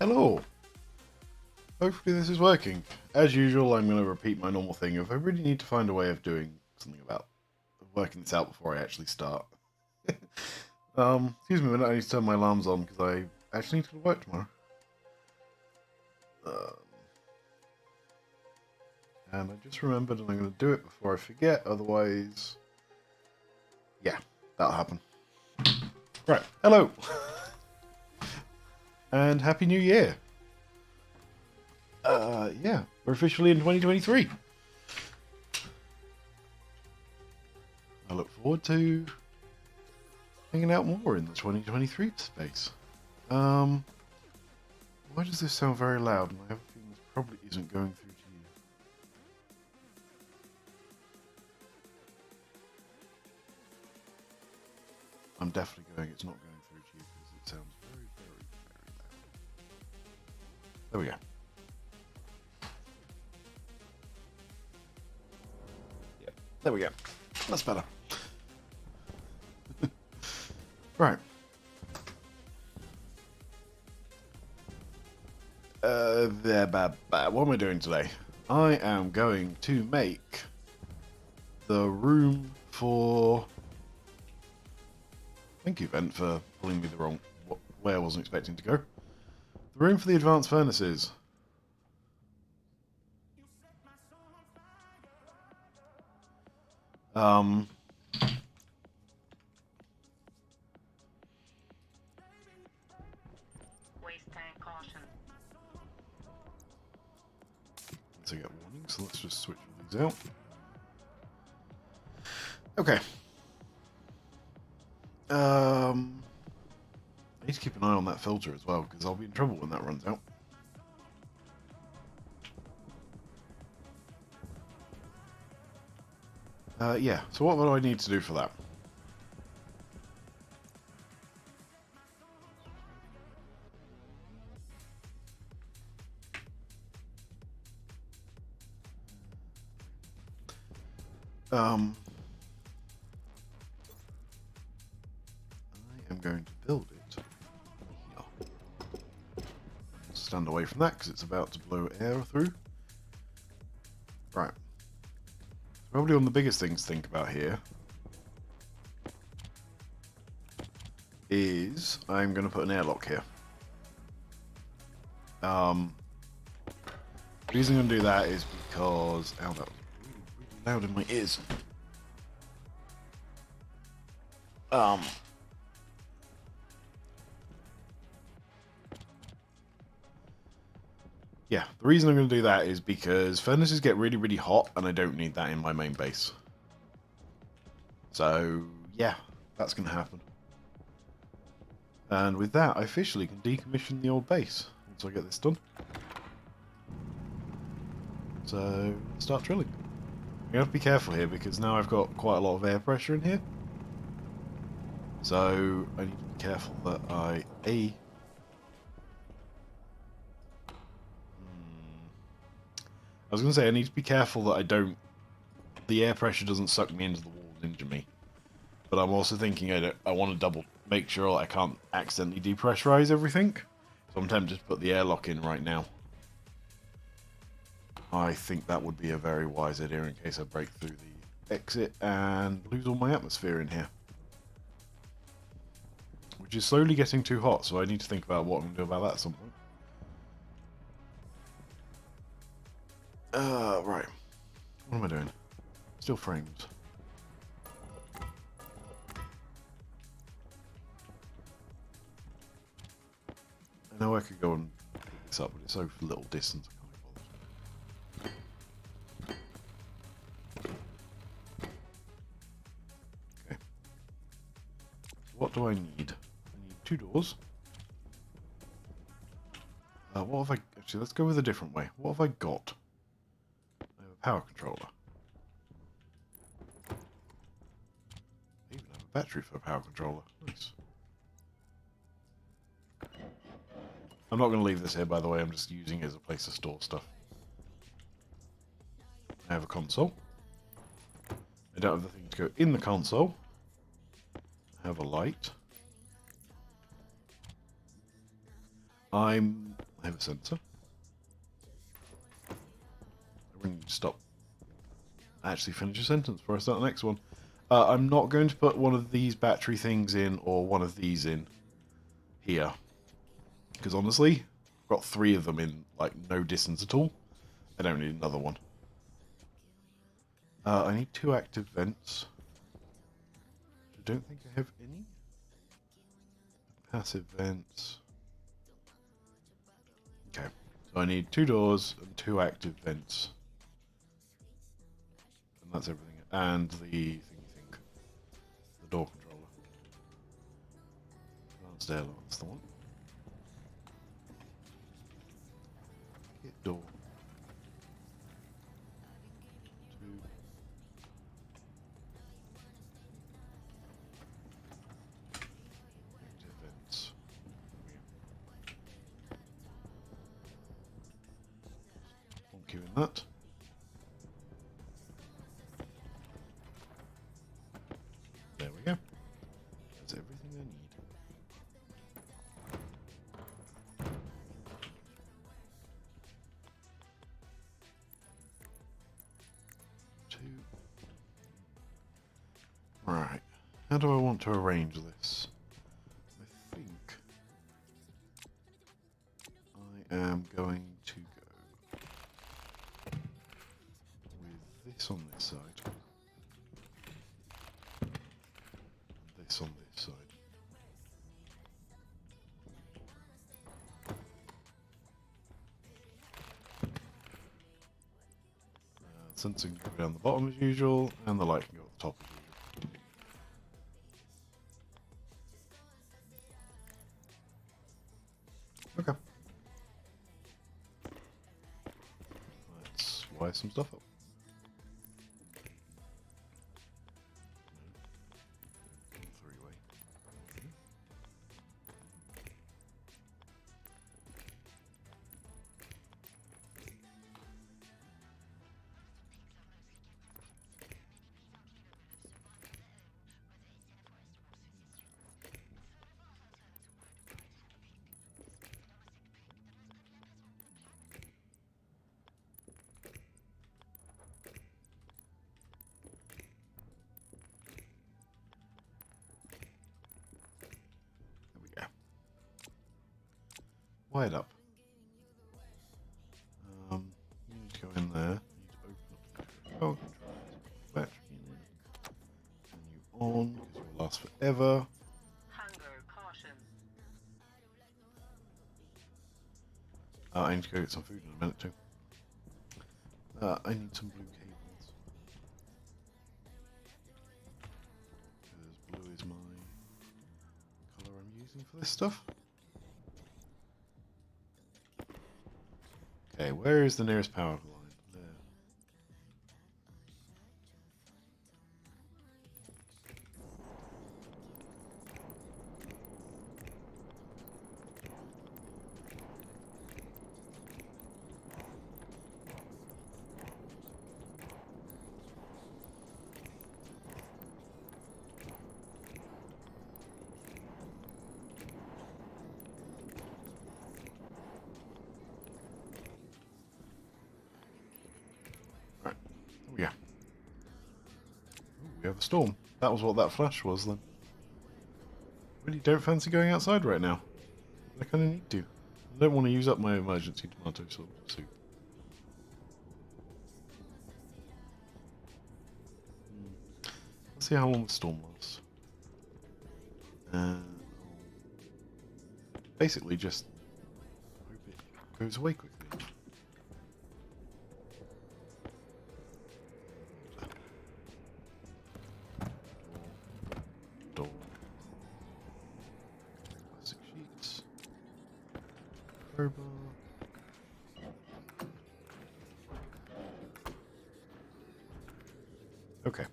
Hello! Hopefully this is working. As usual, I'm going to repeat my normal thing of I really need to find a way of doing something about working this out before I actually start. Excuse me a minute, I need to turn my alarms on because I actually need to go to work tomorrow. And I just remembered and I'm going to do it before I forget, otherwise... Yeah, that'll happen. Right, hello! And Happy New Year! Yeah, we're officially in 2023. I look forward to hanging out more in the 2023 space. Why does this sound very loud? And I have a feeling this probably isn't going through to you. I'm definitely going, it's not going through to you because it sounds very, very, very loud. There we go. Yep, there we go. That's better. Right. What am I doing today? I am going to make the room for... Thank you, Vent, for pulling me the wrong way I wasn't expecting to go. The room for the advanced furnaces. So I get warnings, so let's just switch these out. Okay. I need to keep an eye on that filter as well, because I'll be in trouble when that runs out. Yeah, so what do I need to do for that? I am going to build it here. Stand away from that because it's about to blow air through. Right. Probably one of the biggest things to think about here is I'm going to put an airlock here. The reason I'm going to do that is because... Ow, that was really loud in my ears. Yeah, the reason I'm going to do that is because furnaces get really, really hot, and I don't need that in my main base. So, yeah, that's going to happen. And with that, I officially can decommission the old base once I get this done. So, let's start drilling. You have to be careful here because now I've got quite a lot of air pressure in here. So, I need to be careful that I was going to say I need to be careful that the air pressure doesn't suck me into the wall and injure me. But I'm also thinking I want to make sure I can't accidentally depressurize everything. So I'm tempted to put the airlock in right now. I think that would be a very wise idea in case I break through the exit and lose all my atmosphere in here. Which is slowly getting too hot, so I need to think about what I'm going to do about that at some point. Right. What am I doing? Still frames. I know I could go and pick this up, but it's so little distance I can't be bothered. Okay. So what do I need? I need 2 doors. What have I... Actually, let's go with a different way. What have I got? I have a power controller. I even have a battery for a power controller. Nice. I'm not going to leave this here, by the way. I'm just using it as a place to store stuff. I have a console. I don't have the thing to go in the console. I have a light. I I have a sensor. I really need to stop. Actually finish a sentence before I start the next one. I'm not going to put one of these battery things in or one of these in here. Because honestly, I've got 3 of them in like no distance at all. I don't need another one. I need 2 active vents. I don't think I have any. Passive vents. Okay, so I need 2 doors and 2 active vents. And that's everything. And the thingy thing. The door controller. Advanced air alarm, that's the one. Hit door. 2. Active vents. Plonk you in that. There we go. That's everything I need. Right. How do I want to arrange this? I think I am going to go with this on this side. And this on this side. Sensing can go down the bottom as usual, and the light can go at the top as usual. Okay. Let's wire some stuff up. Three-way. Wired up. You need to go in there. You need to open up the battery. Turn you on, because it will last forever. Hunger caution. I need to go get some food in a minute too. I need some blue cables. Because blue is my colour I'm using for this stuff. Okay, where is the nearest power line? There. Right, there we go. Ooh, we have a storm. That was what that flash was then. Really don't fancy going outside right now. I kind of need to. I don't want to use up my emergency tomato soup. Let's see how long the storm lasts. Basically just hope it goes away quickly. Door. Plastic sheets. Crowbar. Okay.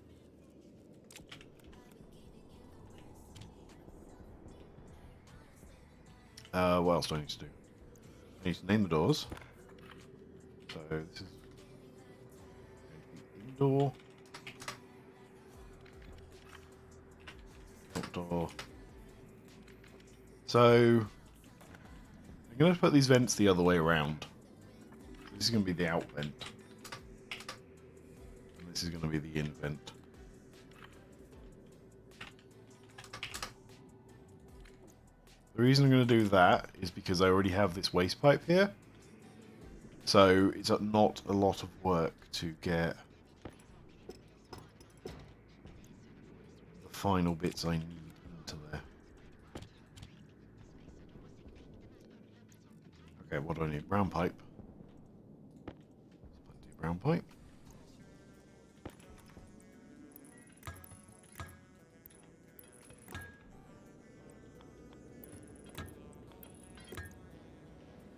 What else do I need to do? I need to name the doors. So this is indoor. Outdoor. So I'm going to put these vents the other way around. This is going to be the out vent. And this is going to be the in vent. The reason I'm going to do that is because I already have this waste pipe here. So it's not a lot of work to get the final bits I need into there. Okay, what do I need? Brown pipe. Plenty of brown pipe.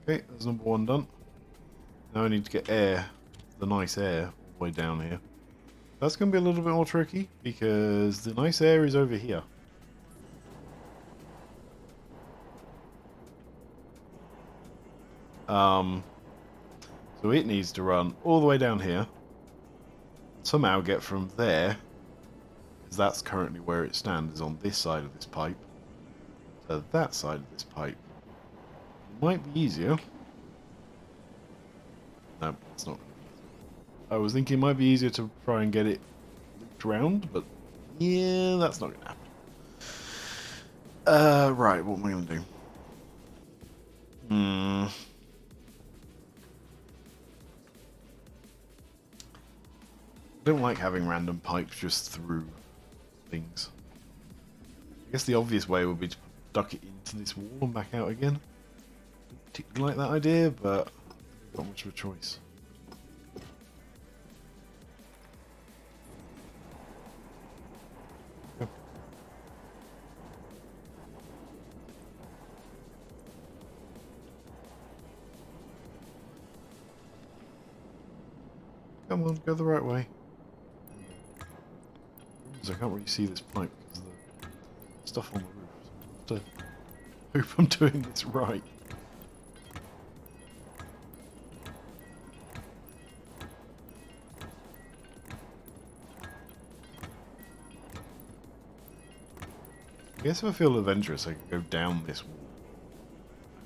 Okay, that's number one done. Now I need to get air, the nice air, all the way down here. That's going to be a little bit more tricky, because the nice air is over here. So it needs to run all the way down here. Somehow get from there, because that's currently where it stands, is on this side of this pipe, to that side of this pipe. It might be easier. No, it's not. I was thinking it might be easier to try and get it looped around, but yeah, that's not going to happen. Right, what am I going to do? I don't like having random pipes just through things. I guess the obvious way would be to duck it into this wall and back out again. Don't particularly like that idea, but not much of a choice. Go. Come on, go the right way. I can't really see this pipe because of the stuff on the roof. So I have to hope I'm doing this right. I guess if I feel adventurous, I could go down this wall,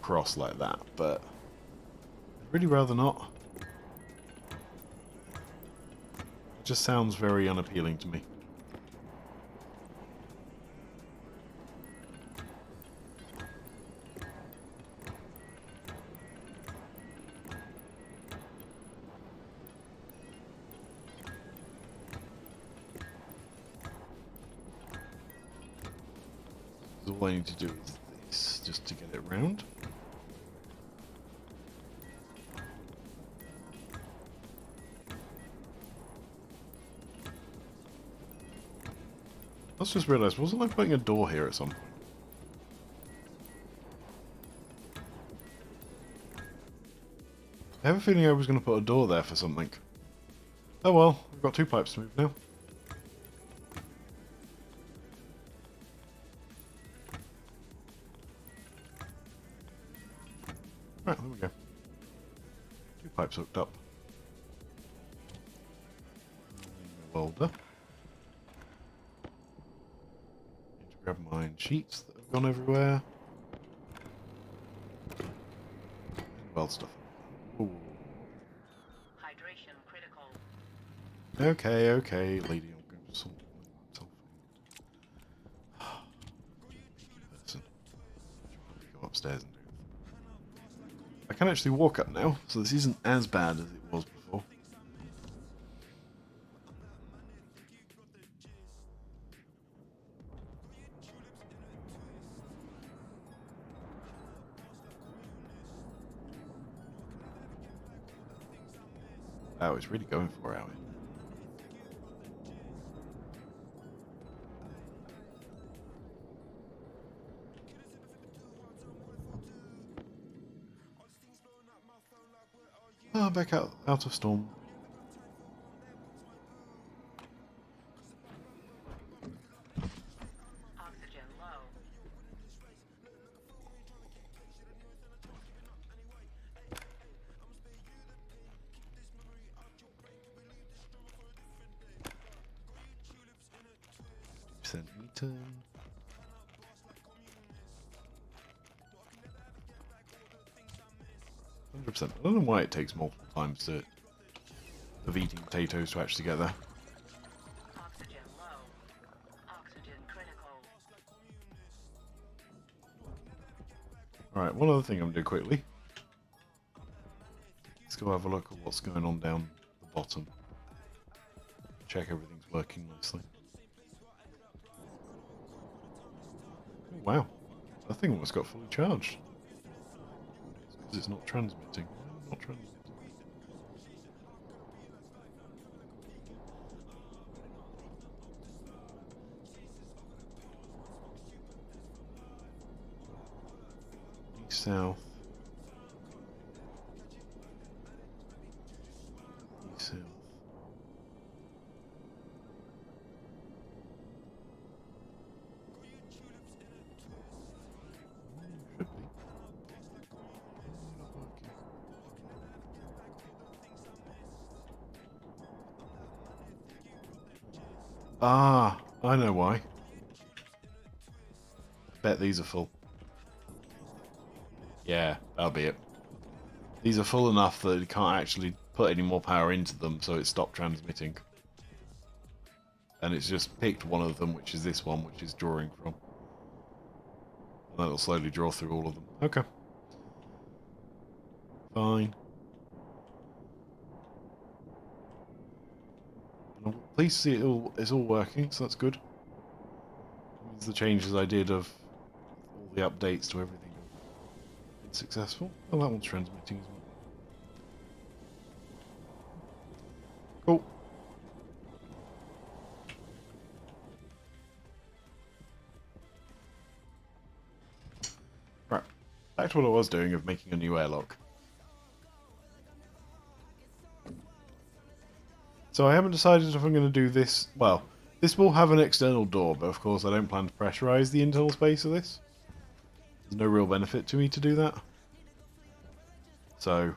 across like that, but I'd really rather not. It just sounds very unappealing to me. All I need to do is this, just to get it round. Let's just realise, wasn't I putting a door here at some point? I have a feeling I was going to put a door there for something. Oh well, we've got two pipes to move now. Right, there we go. Two pipes hooked up. Welder. Need to grab mine sheets that have gone everywhere. And weld stuff. Ooh. Hydration critical. Okay, okay, lady, I'm going to sort myself out. Person. Go upstairs and do it. I can actually walk up now, so this isn't as bad as it was before. Oh, it's really going for it, are we? Oh, back out of storm. Oxygen low. Centimeter. 100%. I don't know why it takes multiple times of eating potatoes to actually get there. Oxygen low. Oxygen critical. Alright, one other thing I'm going to do quickly. Let's go have a look at what's going on down the bottom. Check everything's working nicely. Oh, wow. That thing almost got fully charged. It's because it's not transmitting. Why is it not transmitting? East, south. East, south. Should be. Not working. Ah, I know why. Bet these are full. Yeah, that'll be it. These are full enough that you can't actually put any more power into them, so it stopped transmitting. And it's just picked one of them, which is this one, which is drawing from. And that'll slowly draw through all of them. Okay. Fine. And I'm pleased to see it's all working, so that's good. That means the changes I did of all the updates to everything have been successful. Oh, that one's transmitting as well. Cool. Right. Back to what I was doing of making a new airlock. So I haven't decided if I'm going to do this. Well, this will have an external door, but of course I don't plan to pressurize the internal space of this. There's no real benefit to me to do that. So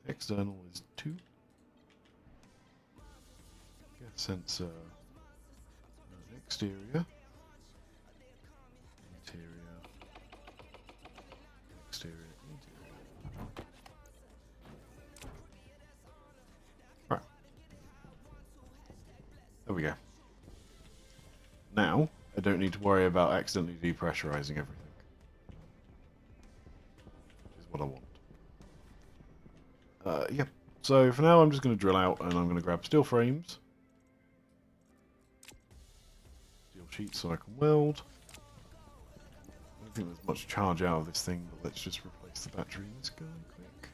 external is 2. Gas sensor. Exterior. Interior. Exterior. Interior. Right. There we go. Now, I don't need to worry about accidentally depressurizing everything. Which is what I want. Yep. So for now I'm just going to drill out and I'm going to grab steel frames. Steel sheets so I can weld. I don't think there's much charge out of this thing, but let's just replace the battery in this guy quick.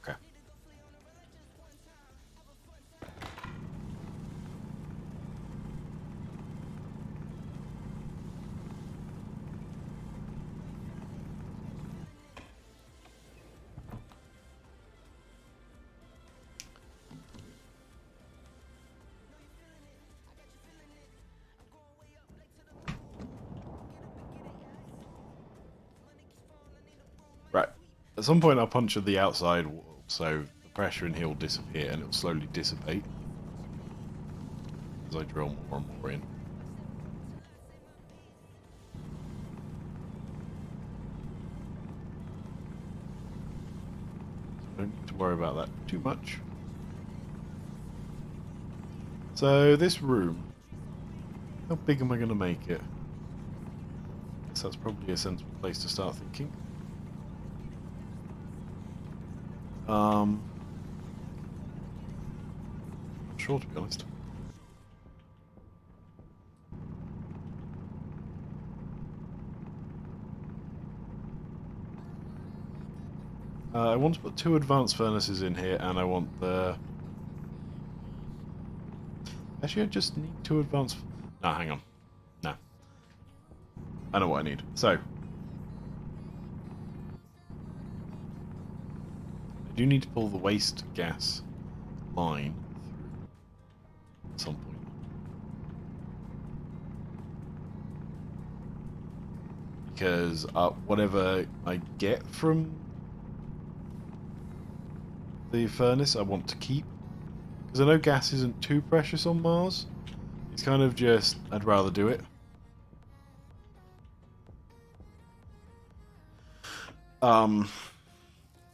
Okay. Right. At some point I'll puncture the outside wall, so the pressure in here will disappear and it will slowly dissipate as I drill more and more in. So I don't need to worry about that too much. So this room, how big am I going to make it? I guess that's probably a sensible place to start thinking. Not sure, to be honest. I want to put 2 advanced furnaces in here, and I want the... Actually, I just need 2 advanced... No, hang on. No. I know what I need. So. I do need to pull the waste gas line through at some point. Because whatever I get from the furnace I want to keep. Because I know gas isn't too precious on Mars. It's kind of just, I'd rather do it.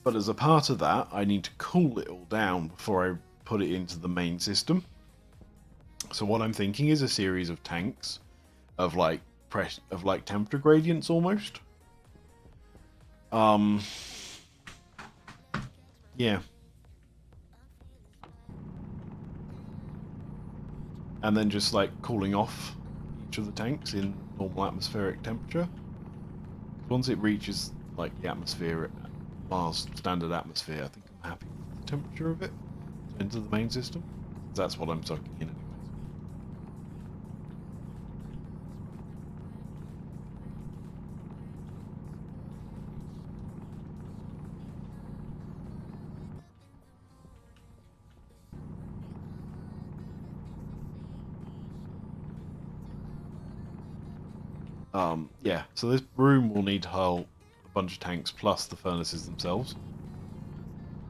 But as a part of that, I need to cool it all down before I put it into the main system. So what I'm thinking is a series of tanks of like temperature gradients almost. Yeah. And then just like cooling off each of the tanks in normal atmospheric temperature. Once it reaches like the atmosphere, Mars standard atmosphere, I think I'm happy with the temperature of it into the main system. That's what I'm sucking in anyways. Yeah, so this room will need to hold a bunch of tanks plus the furnaces themselves.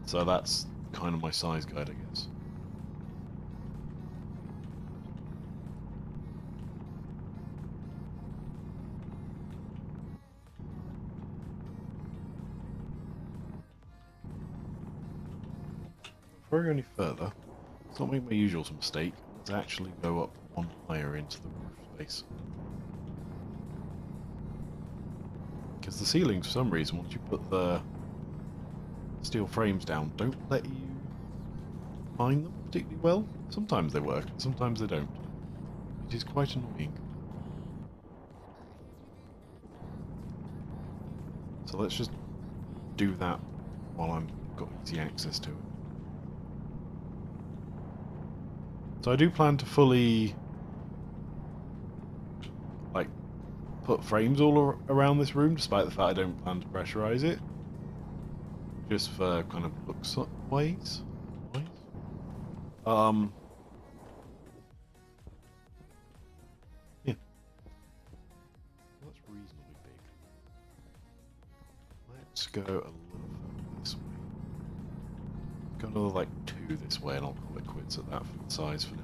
So that's kind of my size guide, I guess. Before I go any further, let's not make my usual mistake. Let's actually go up one higher into the roof space. Because the ceilings, for some reason, once you put the steel frames down, don't let you mine them particularly well. Sometimes they work, sometimes they don't. It is quite annoying. So let's just do that while I've got easy access to it. So I do plan to fully like put frames all around this room, despite the fact I don't plan to pressurize it. Just for kind of looks ways. Um yeah. That's reasonably big. Let's go a little further this way. Go another like 2 this way and I'll call it quits at that size for now.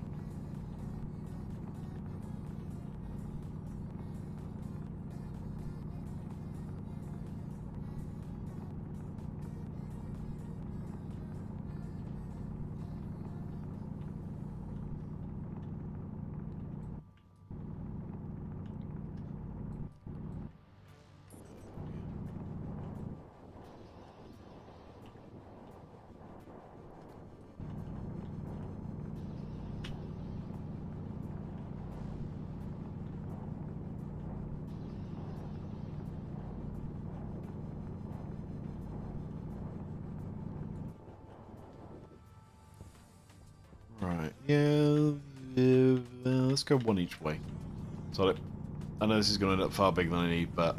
Right, yeah, let's go one each way. So I know this is going to end up far bigger than I need, but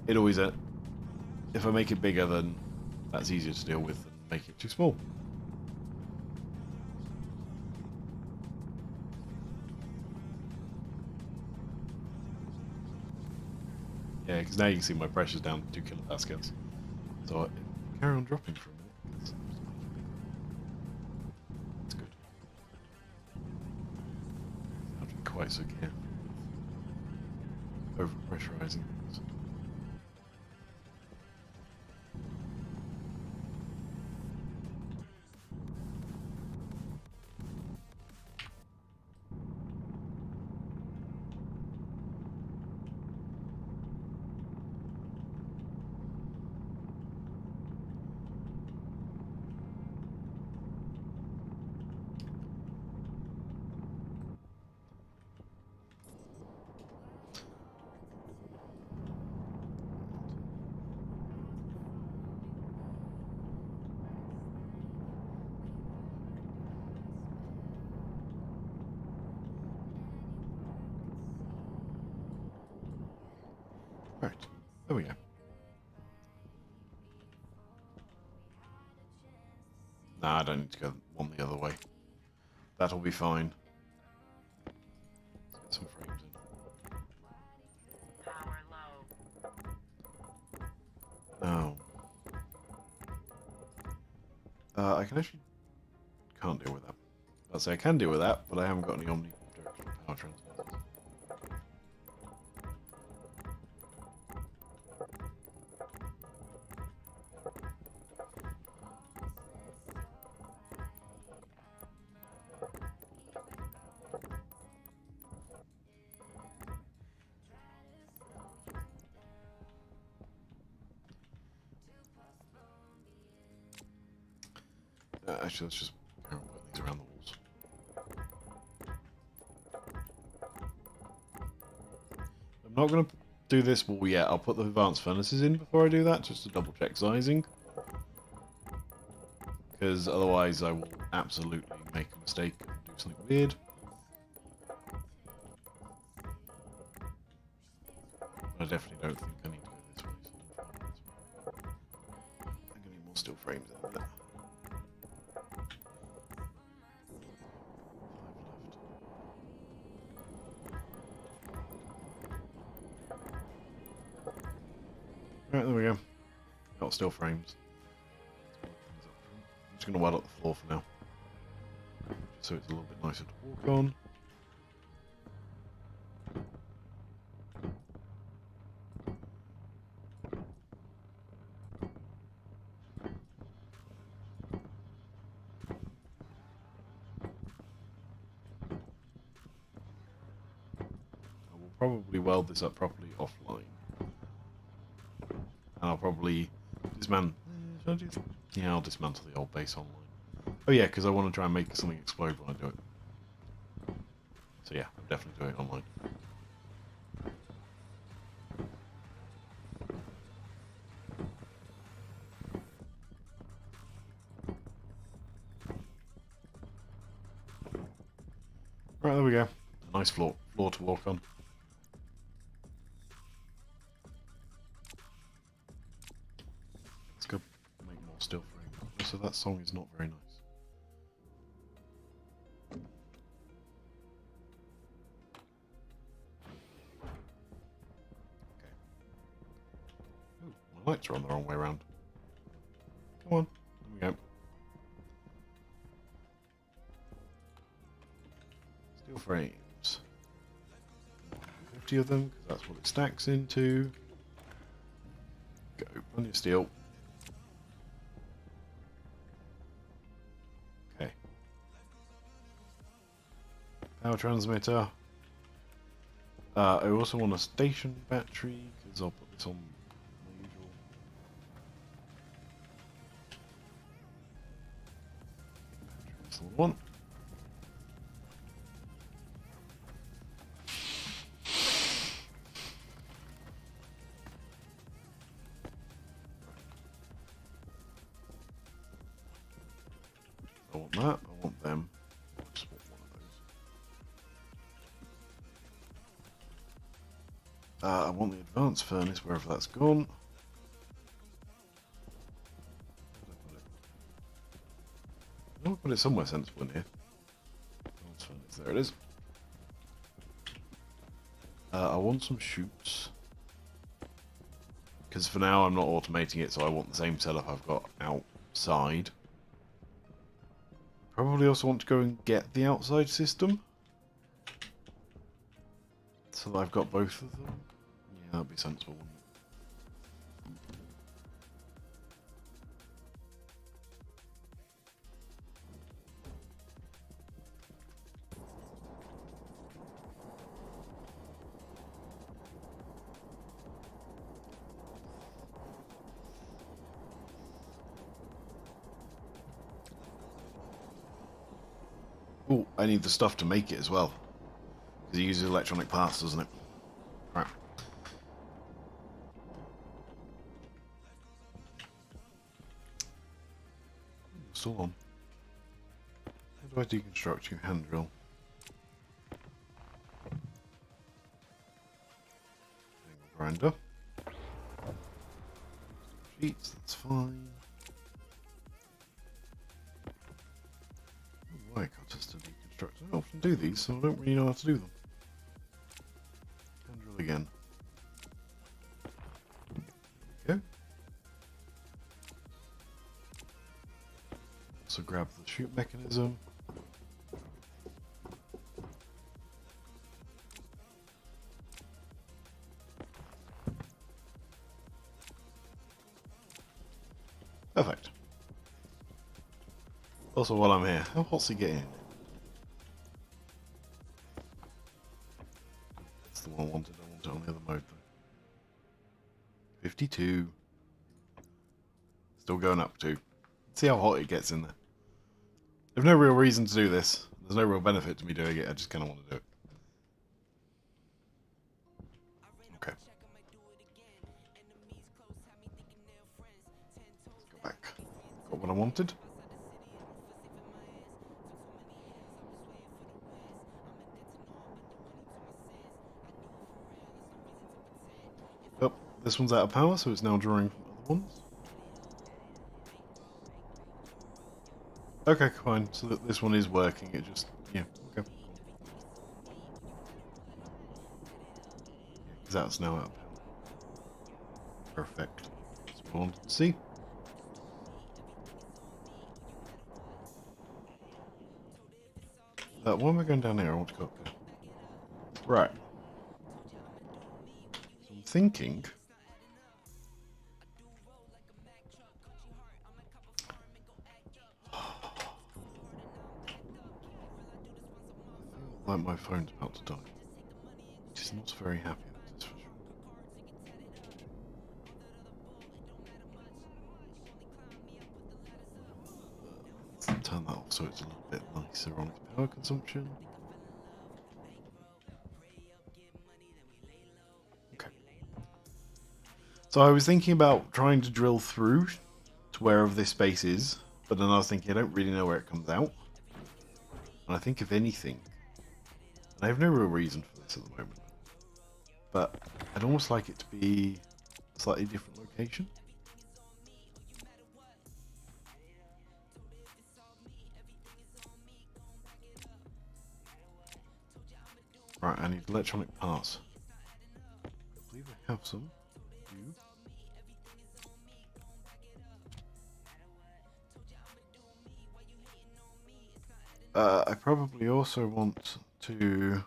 it always, if I make it bigger, then that's easier to deal with than make it too small. Yeah, because now you can see my pressure's down to 2 kilopascals. So I carry on dropping for a minute. That's good. Not be quite so careful with over-pressurizing things. Right, there we go. Nah, I don't need to go one the other way. That'll be fine. Let's get some frames in. Power low. Oh. I can actually can't deal with that. I'd say I can deal with that, but I haven't got any omnidirectional power transmitters. Actually, let's just put these around the walls. I'm not going to do this wall yet. I'll put the advanced furnaces in before I do that, just to double check sizing. Because otherwise I will absolutely make a mistake and do something weird. I definitely don't think I need to go this way, so I'm going to need more steel frames in a minute. 5 left. Right, there we go. Got steel frames. I'm just going to weld up the floor for now, so it's a little bit nicer to walk on. I will probably weld this up properly offline. And I'll probably dismantle. Yeah, I'll dismantle the old base online. Oh yeah, because I want to try and make something explode when I do it. So yeah, I'm definitely doing it online. Right, there we go. A nice floor to walk on. Let's go make more steel frame. So that song is not very nice. Okay. Ooh, my lights are on the wrong way around. Come on. There we go. Steel frames. 50 of them, because that's what it stacks into. Go, plenty of steel. Okay. Power transmitter. I also want a station battery, because I'll put this on my usual. That's the one. I want that. I want them. I'll just want one of those. I want the advanced furnace wherever that's gone. I'll put it somewhere sensible in here. Advanced furnace, there it is. I want some chutes. Because for now I'm not automating it, so I want the same setup I've got outside. Probably also want to go and get the outside system. So that I've got both of them. Yeah, that'd be sensible, wouldn't it? Oh, I need the stuff to make it as well. Because it uses electronic parts, doesn't it? Right. Still on. How do I deconstruct you? Hand drill. Angle grinder. Sheets, that's fine. Why can't I still deconstruct? I don't often do these, so I don't really know how to do them. Hand drill again. There we go. also grab the shoot mechanism. Perfect. Also, while I'm here, how hot's he getting? That's the one I wanted. I want it on the other mode though. 52. Still going up to. See how hot it gets in there. There's no real reason to do this. There's no real benefit to me doing it. I just kind of want to do it. Okay. Let's go back. Got what I wanted. Oh, this one's out of power, so it's now drawing other ones. Okay, fine. So this one is working. It just, yeah, okay. Because that's now out of power. Perfect. That's what I wanted to see. Why am I going down here? I want to go up there. Right. So I'm thinking. Like my phone's about to die. Which is not very happy, that's for sure. Let's turn that off so it's a little bit nicer on its power consumption. Okay. So I was thinking about trying to drill through to wherever this space is, but then I was thinking I don't really know where it comes out. And I think if anything, and I have no real reason for this at the moment, but I'd almost like it to be a slightly different location. Right, I need electronic parts. I believe I have some. You. I probably also want to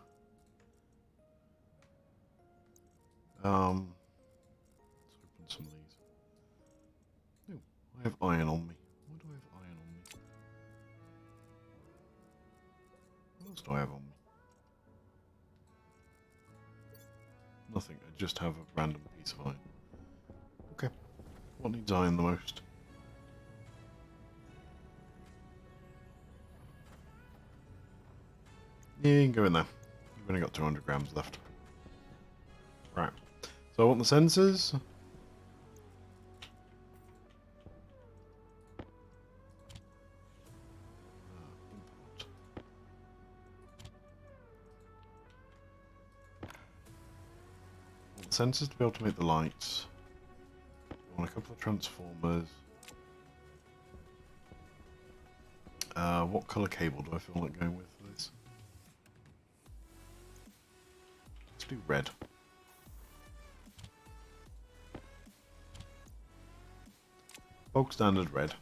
let's open some of these. Oh, I have iron on me. Why do I have iron on me? What else do I have on me? Nothing. I just have a random piece of iron. Okay. What needs iron the most? Yeah, you can go in there. You've only got 200 grams left. Right. So I want the sensors. Sensors to be able to make the lights. I want a couple of transformers. What colour cable do I feel like going with for this? Let's do red. Bog standard red.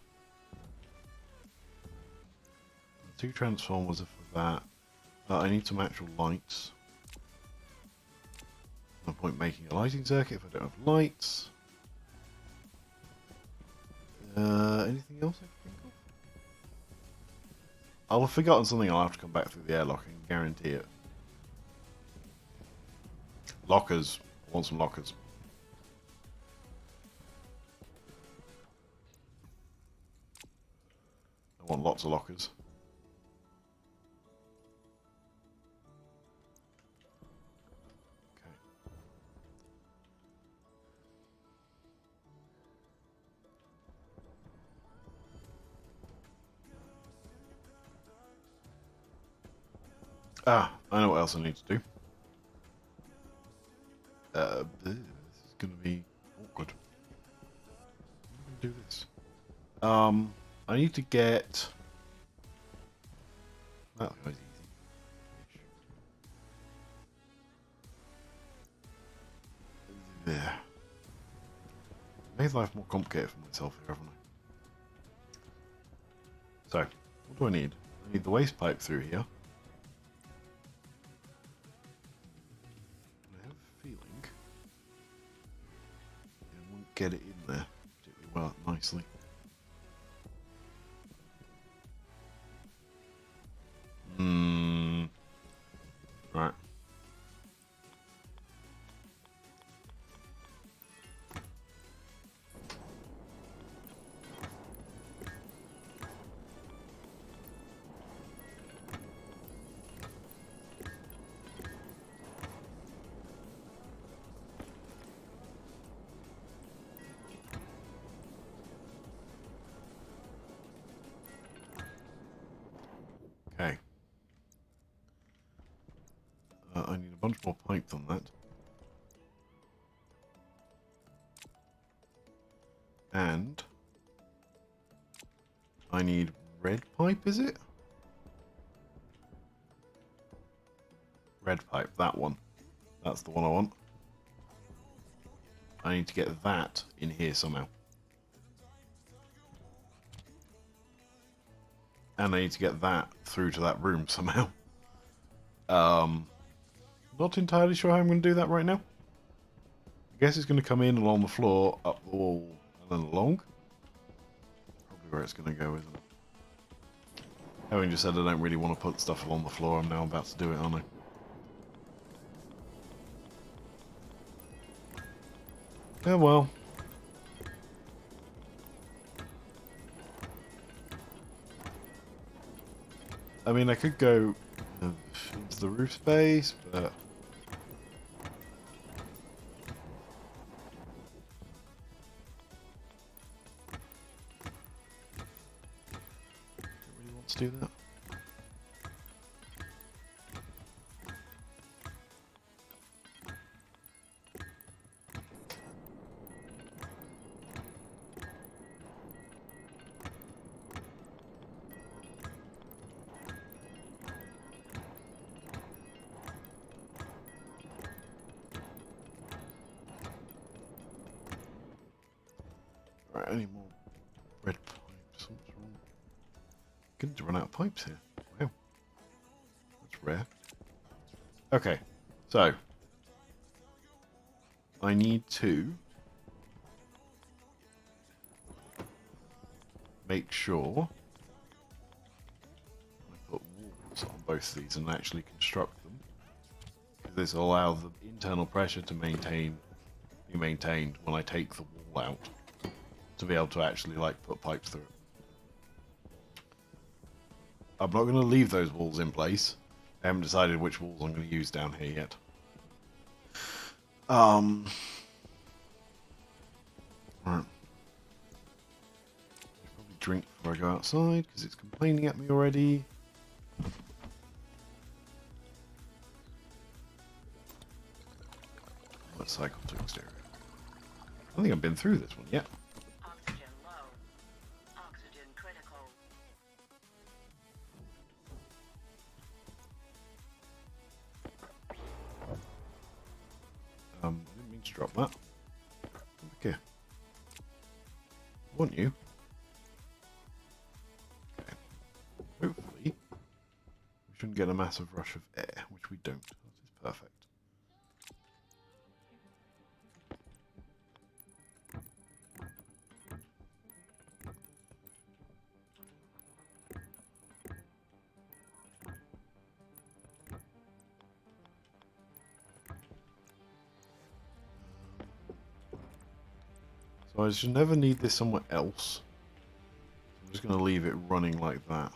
2 transformers are for that. I need some actual lights. No point making a lighting circuit if I don't have lights. Anything else I can think of? I'll have forgotten something. I'll have to come back through the airlock and guarantee it. Lockers. I want some lockers. I want lots of lockers. Ah, I know what else I need to do. This is going to be awkward. I'm going to do this. I need to get... That guy's easy. There. Made life more complicated for myself here, haven't I? So, what do I need? I need the waste pipe through here. I have a feeling I won't get it in there particularly well, nicely. Right. Okay. I need a bunch more pipe than that. And I need red pipe, is it? Red pipe, that one. That's the one I want. I need to get that in here somehow. And I need to get that through to that room somehow. Not entirely sure how I'm going to do that right now. I guess it's going to come in along the floor, up the wall, and then along. Probably where it's going to go, isn't it? Having just said I don't really want to put stuff along the floor, I'm now about to do it, aren't I? Yeah, well. I mean, I could go into the roof space, but... do I really want to do that? Right, any more red pipes? What's wrong? Going to run out of pipes here. Wow. That's rare. Okay, so I need to make sure I put walls on both of these and actually construct them. Because this will allow the internal pressure to be maintained when I take the wall out. To be able to actually like put pipes through it. I'm not going to leave those walls in place. I haven't decided which walls I'm going to use down here yet. Right. Probably drink before I go outside because it's complaining at me already. Let's cycle to exterior. I don't think I've been through this one yet. Oxygen low. Oxygen critical. I didn't mean to drop that. Okay. Want you? Okay. Hopefully, we shouldn't get a massive rush of air, which we don't. That is perfect. So I should never need this somewhere else. I'm just going to leave it running like that.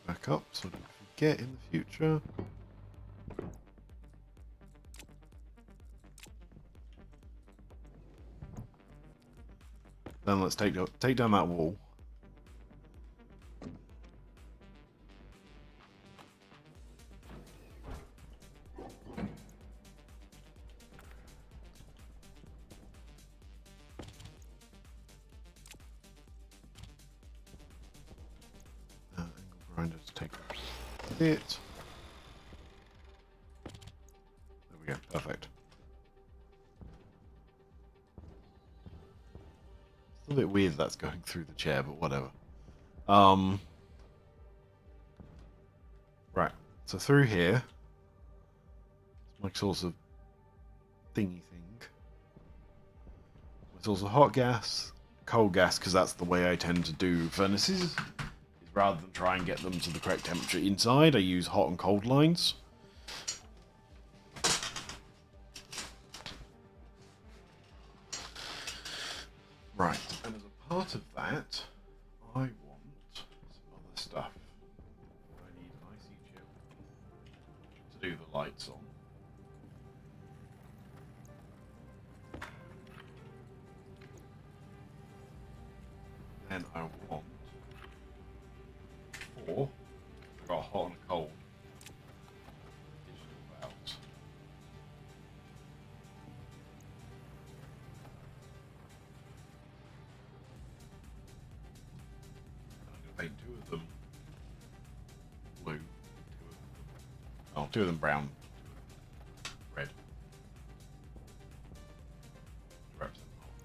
Back up so I don't forget in the future. Then let's take down that wall. Angle grinder to take a bit. There we go, perfect. a bit weird that's going through the chair, but whatever. Right. So through here, it's my sort of thingy thing. It's also hot gas, cold gas, because that's the way I tend to do furnaces. Is rather than try and get them to the correct temperature inside, I use hot and cold lines. Right, and as a part of that, I want some other stuff. I need an icy chill to do the lights on. Then I want 4. I've got a hot and a cold digital valves. I'm going to paint 2 of them blue, 2 of them, oh, 2 of them brown, 2 of them red. To represent the hot and cold.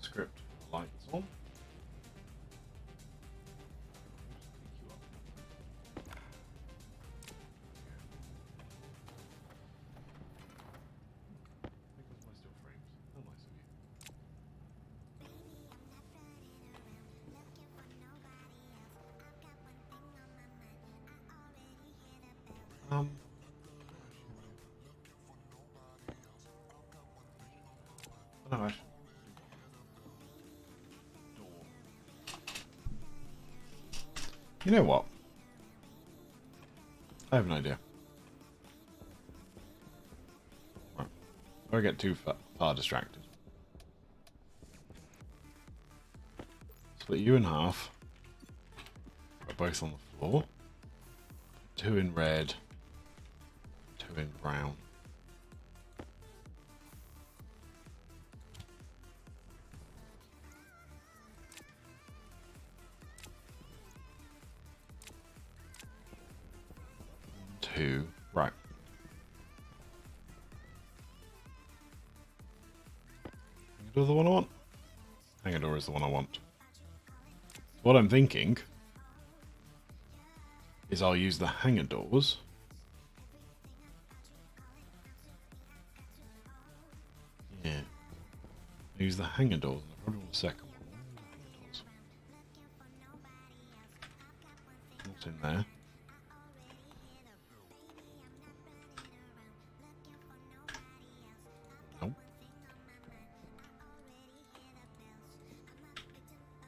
Script for the lights on. My still frames. How nice of you. No, actually. You know what? I have an idea. Right. Before I get too far distracted. Split you in half. Put both on the floor. 2 in red. 2 in brown. Two. Right. Hangador the one I want? Hangador is the one I want. What I'm thinking is I'll use the Hangadors. Yeah. I'll use the Hangadors, and I probably want a second one. What's in there? Nope.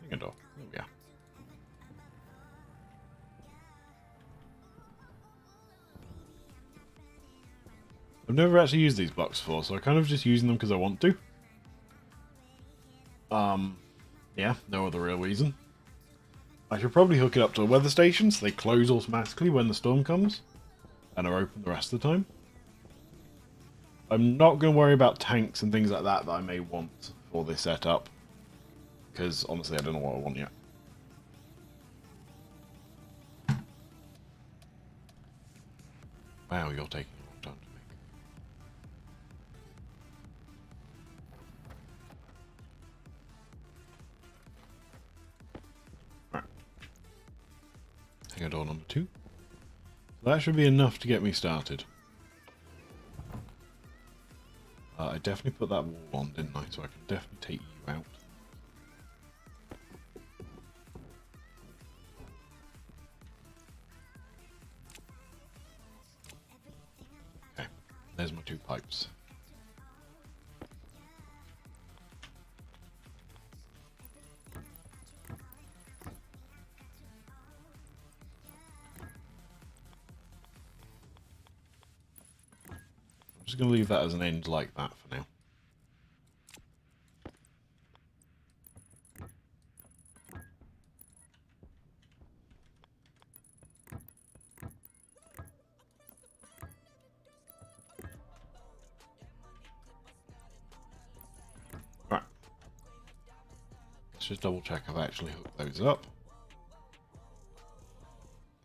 Hangador. There we are. I've never actually used these blocks before, so I'm kind of just using them because I want to. Yeah, no other real reason. I should probably hook it up to a weather station so they close automatically when the storm comes and are open the rest of the time. I'm not going to worry about tanks and things like that I may want for this setup, because honestly I don't know what I want yet. Wow, you're taking a long time to make. Hangador number 2. So that should be enough to get me started. I definitely put that wall on, didn't I? So I can definitely take you out. Okay, there's my 2 pipes. I'm just going to leave that as an end like that for now. Right. Let's just double check I've actually hooked those up.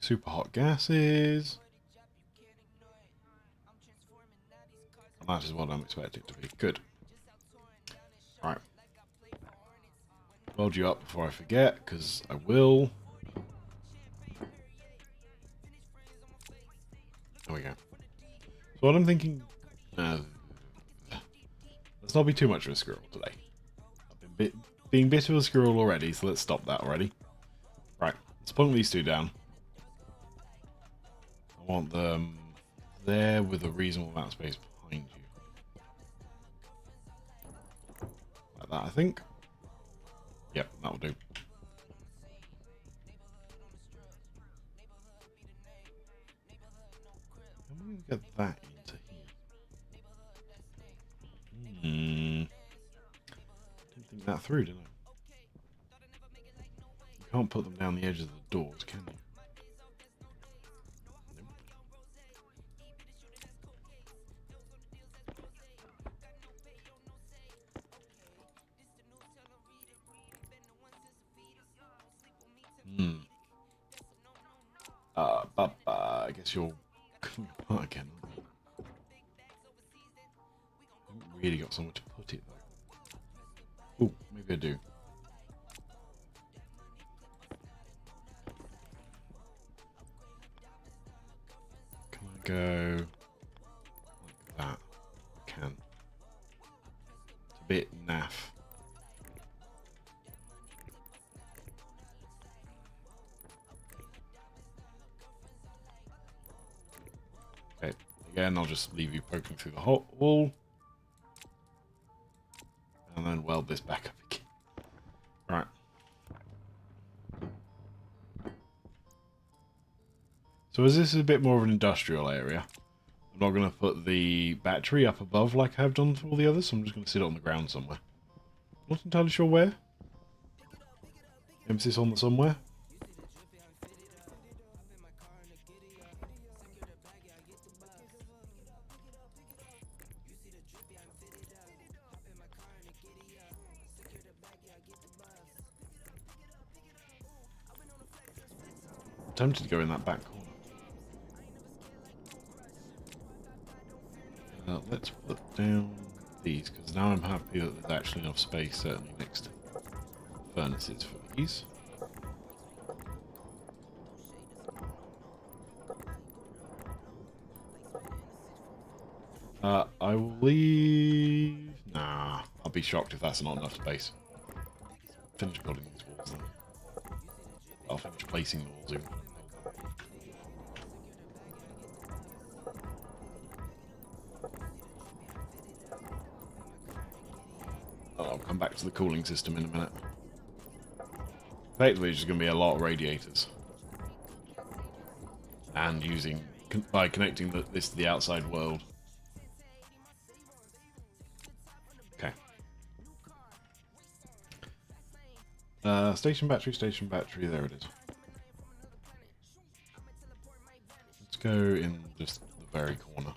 Super hot gases. That is what I'm expecting it to be. Good. Right. Weld you up before I forget, because I will. There we go. So what I'm thinking... let's not be too much of a squirrel today. I've been being a bit of a squirrel already, so let's stop that already. Right. Let's plunk these two down. I want them there with a reasonable amount of space behind you. Like that, I think. Yep, that'll do. I'm going to get that into here. Didn't think that through, did I? You can't put them down the edges of the doors, can you? I guess you're coming apart again, aren't you? I haven't really got somewhere to put it, though. Oh, maybe I do. Can I go like that? I can. It's a bit naff. Okay, again, I'll just leave you poking through the wall. And then weld this back up again. Right. So as this is a bit more of an industrial area, I'm not going to put the battery up above like I have done for all the others, so I'm just going to sit it on the ground somewhere. Not entirely sure where. Emphasis on the somewhere. I'm tempted to go in that back corner. Let's put down these, because now I'm happy that there's actually enough space, certainly next to furnaces for these. I will leave... Nah, I'll be shocked if that's not enough space. Finish building these walls then. I'll finish placing the walls even. I'll come back to the cooling system in a minute. Effectively, it's just going to be a lot of radiators. And using... by connecting this to the outside world. Okay. Station battery, there it is. Let's go in just the very corner.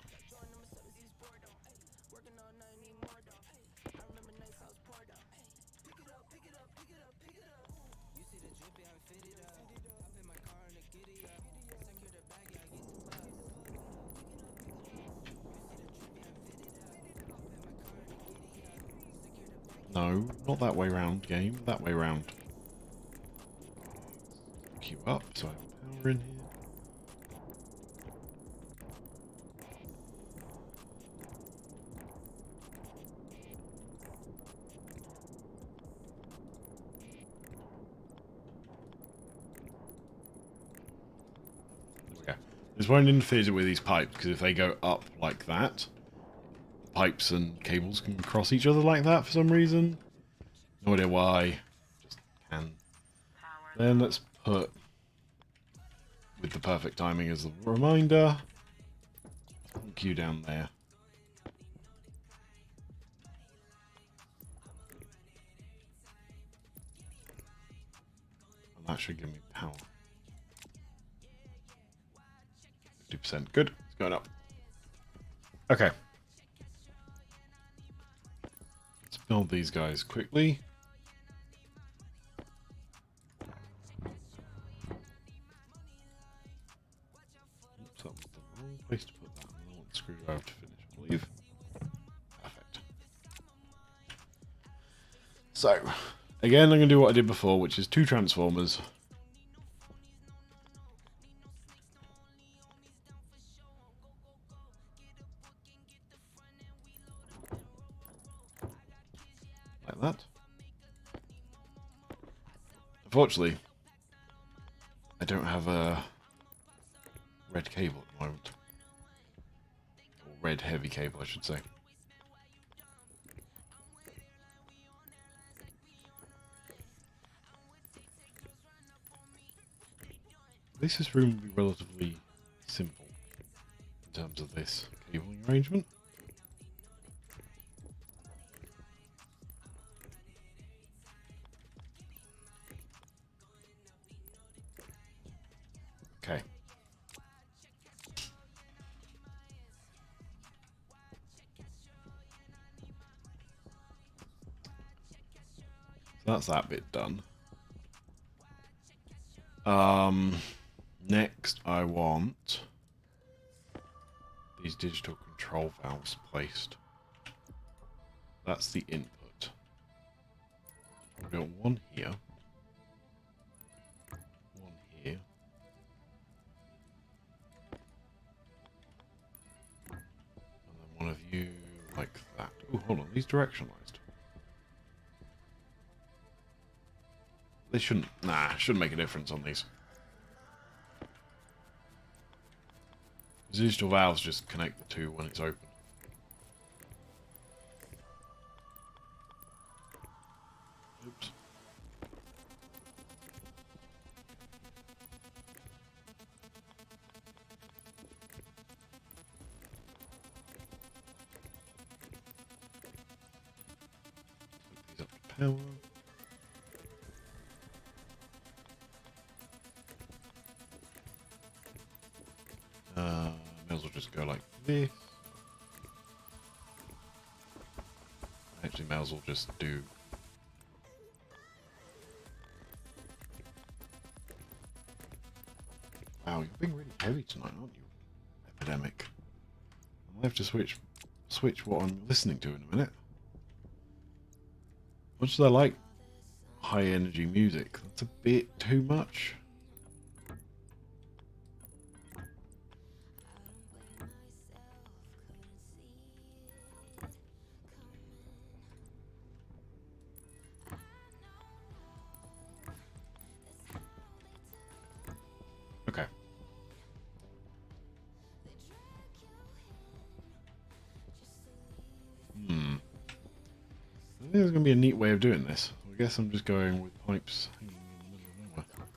No, not that way round, game. That way round. Queue up, so I have power in here. There we go. This won't interfere with these pipes, because if they go up like that, pipes and cables can cross each other like that for some reason. No idea why. Just can. Then let's put, with the perfect timing as a reminder, queue down there. And that should give me power. 50%. Good. It's going up. Okay. Let's build these guys quickly. Oops, that was the wrong place to put that. I want the screwdriver to finish, I believe. So, again, I'm going to do what I did before, which is 2 transformers. Like that. Unfortunately, I don't have a red cable at the moment. Or red heavy cable, I should say. This room will be relatively simple in terms of this cabling arrangement. Okay. So that's that bit done. Next I want these digital control valves placed. That's the input. We've got one here. One here. And then one of you like that. Oh, hold on, these directionalized. They shouldn't, shouldn't make a difference on these. The digital valves just connect the two when it's open. Oops. Hook these up to power. May as well just go like this. Actually, may as well just do. Wow, you're being really heavy tonight, aren't you? Epidemic. I'll have to switch what I'm listening to in a minute. Much as I like high energy music, that's a bit too much. Okay. I think there's going to be a neat way of doing this. I guess I'm just going with pipes hanging in the middle of nowhere.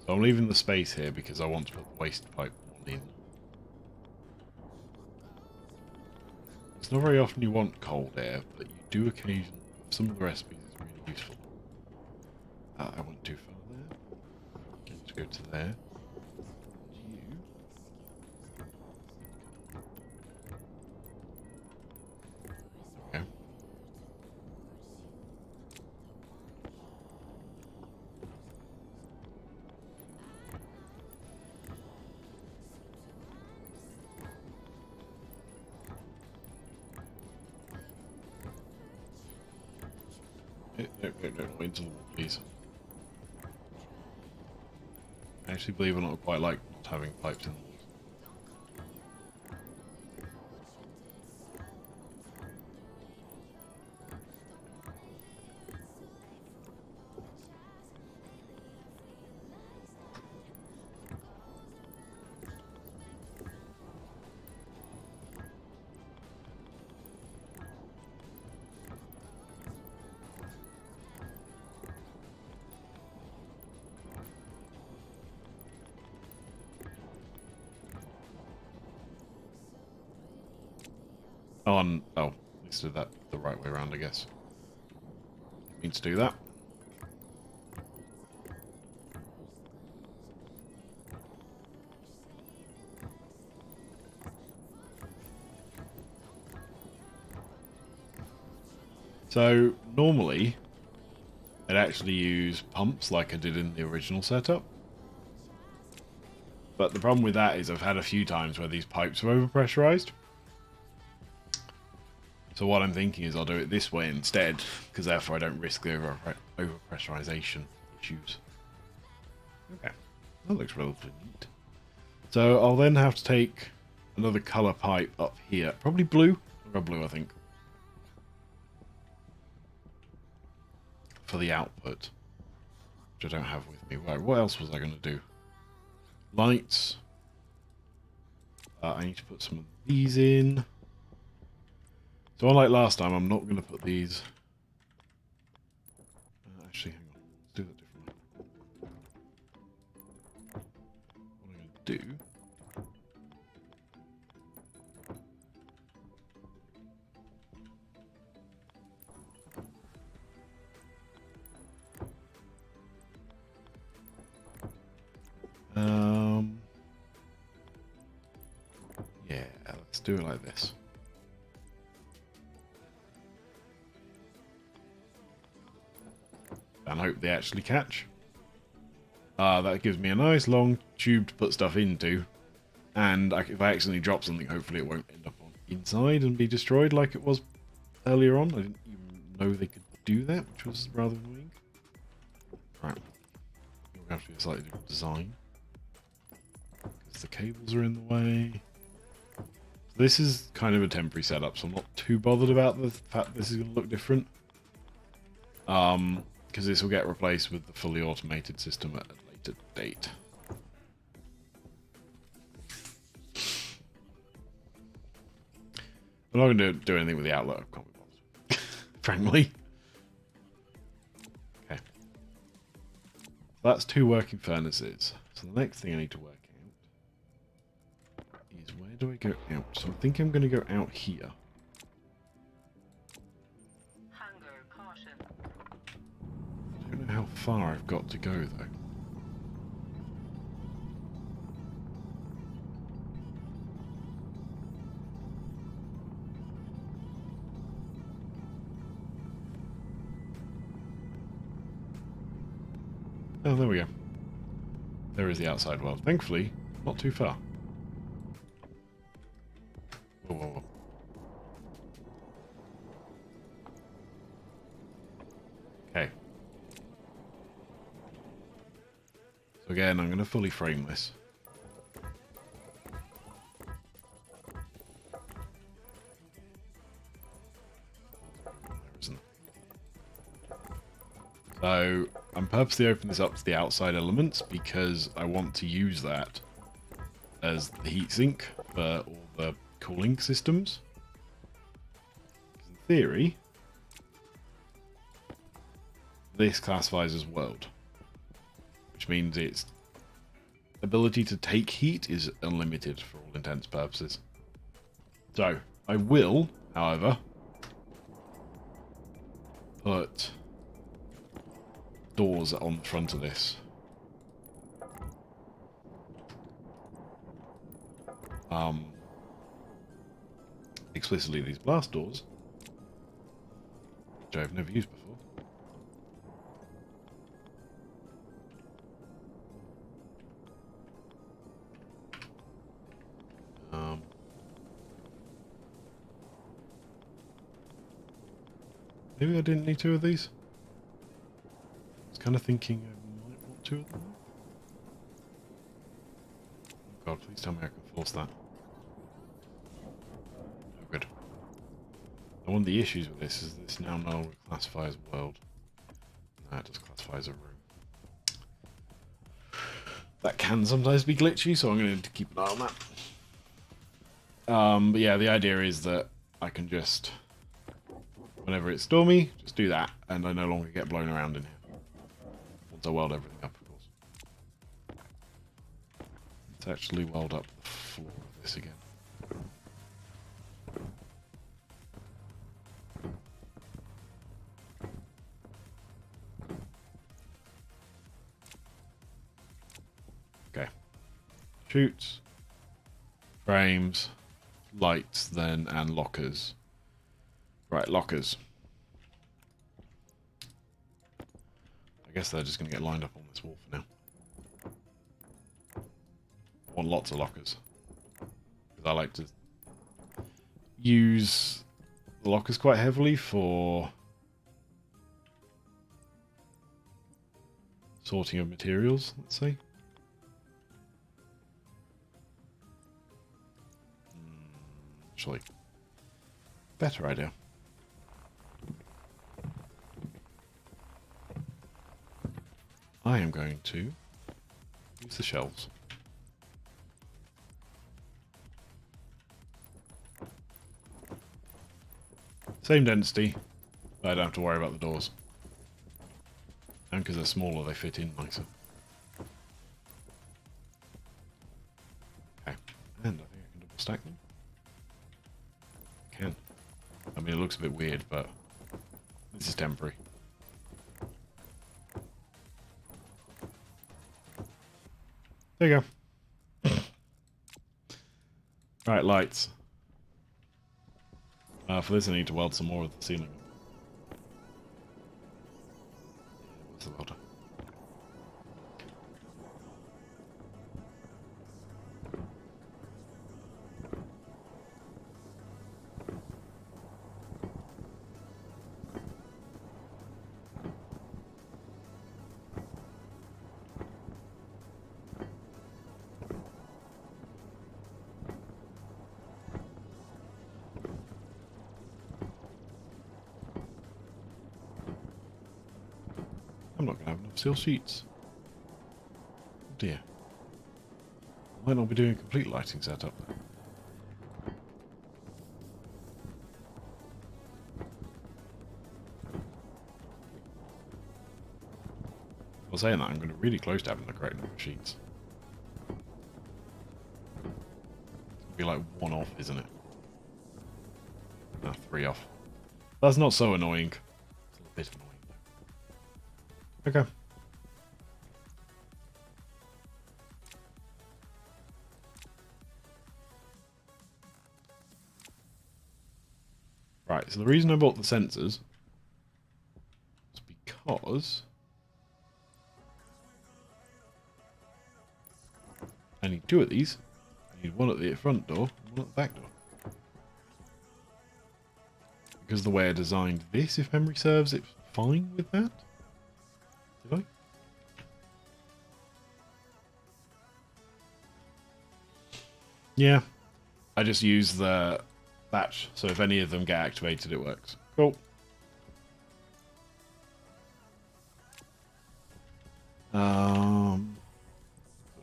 So I'm leaving the space here because I want to put the waste pipe one in. It's not very often you want cold air, but you do occasionally. Some of the recipes is really useful. I went too far there. Let's go to there. You. Okay. No, wait until the wall, please. I actually, believe it or not, I quite like not having pipes in the walls. Oh, let's do that the right way around, I guess. Need to do that. So, normally, I'd actually use pumps like I did in the original setup. But the problem with that is I've had a few times where these pipes are overpressurized. So what I'm thinking is I'll do it this way instead, because therefore I don't risk the overpressurization issues. Okay, that looks relatively neat. So I'll then have to take another colour pipe up here. Probably blue. I'll go blue, I think. For the output. Which I don't have with me. Right, what else was I going to do? Lights. I need to put some of these in. So unlike last time, I'm not going to put these... actually, hang on. Let's do that differently. What I'm going to do... yeah, let's do it like this. And hope they actually catch. That gives me a nice long tube to put stuff into. And if I accidentally drop something, hopefully it won't end up on inside and be destroyed like it was earlier on. I didn't even know they could do that, which was rather annoying. Right. We'll have to do a slightly different design. Because the cables are in the way. So this is kind of a temporary setup, so I'm not too bothered about the fact this is going to look different. Because this will get replaced with the fully automated system at a later date. I'm not going to do anything with the outlet, I can't be bothered. Frankly. Okay. That's 2 working furnaces. So the next thing I need to work out is where do I go out? So I think I'm going to go out here. Hunger caution. I don't know how far I've got to go though. Oh, there we go. There is the outside world. Thankfully, not too far. Whoa, whoa, whoa. Okay. So again, I'm going to fully frame this. So I'm purposely opening this up to the outside elements because I want to use that as the heatsink for all the cooling systems. In theory, this classifies as world, which means its ability to take heat is unlimited for all intents and purposes. So I will, however, put doors on the front of this. Explicitly these blast doors, which I've never used before. Maybe I didn't need 2 of these. I was kind of thinking I might want 2 of them. Oh god, please tell me I can force that. Oh good. And one of the issues with this is this now no longer classifies world. No, it just classifies a room. That can sometimes be glitchy, so I'm going to need to keep an eye on that. But yeah, the idea is that I can just, whenever it's stormy, just do that, and I no longer get blown around in here. Once I weld everything up, of course. Let's actually weld up the floor of this again. Okay. Chutes, frames, lights, then, and lockers. Right, lockers. guess they're just going to get lined up on this wall for now. I want lots of lockers. Because I like to use the lockers quite heavily for sorting of materials, let's say. Actually, better idea. I am going to use the shelves. Same density, but I don't have to worry about the doors. And because they're smaller, they fit in nicer. Okay, and I think I can double stack them. Can. I mean, it looks a bit weird, but this is temporary. There you go. Right, lights. For this I need to weld some more of the ceiling. What's the welder? I'm not going to have enough steel sheets. Oh dear. I might not be doing a complete lighting setup. While saying that, I'm going to really close to having the correct number of sheets. It'll be like 1 off, isn't it? No, 3 off. That's not so annoying. It's a little bit annoying. Okay. Right, so the reason I bought the sensors is because I need 2 of these. I need 1 at the front door and 1 at the back door. Because the way I designed this, if memory serves, it's fine with that. Did I? Yeah. I just use the batch, so if any of them get activated, it works. Cool. Put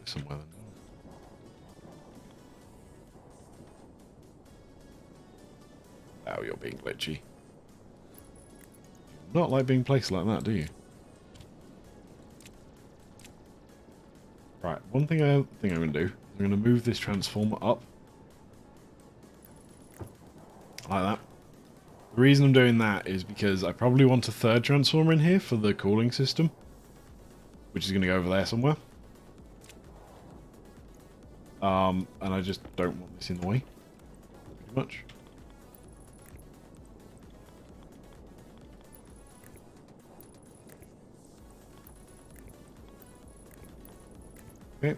it somewhere then. Oh, you're being glitchy. Not like being placed like that, do you? Right, one thing I'm going to do is I'm going to move this transformer up. Like that. The reason I'm doing that is because I probably want a 3rd transformer in here for the cooling system. Which is going to go over there somewhere. And I just don't want this in the way. Pretty much. Okay,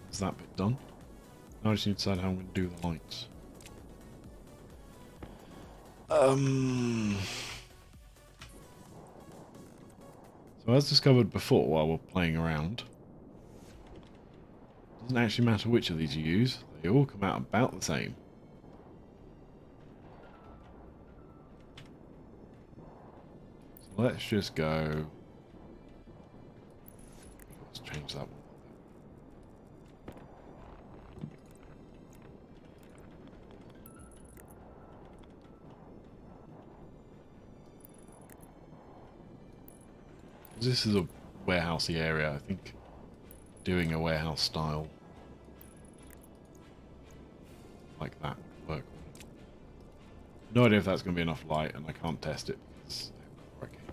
that's that bit done. Now I just need to decide how I'm going to do the lights. So as discovered before while we're playing around, it doesn't actually matter which of these you use, they all come out about the same. So let's just go... Let's change that one. This is a warehousey area. I think doing a warehouse style like that would work. No idea if that's going to be enough light, and I can't test it because I haven't got the right cable.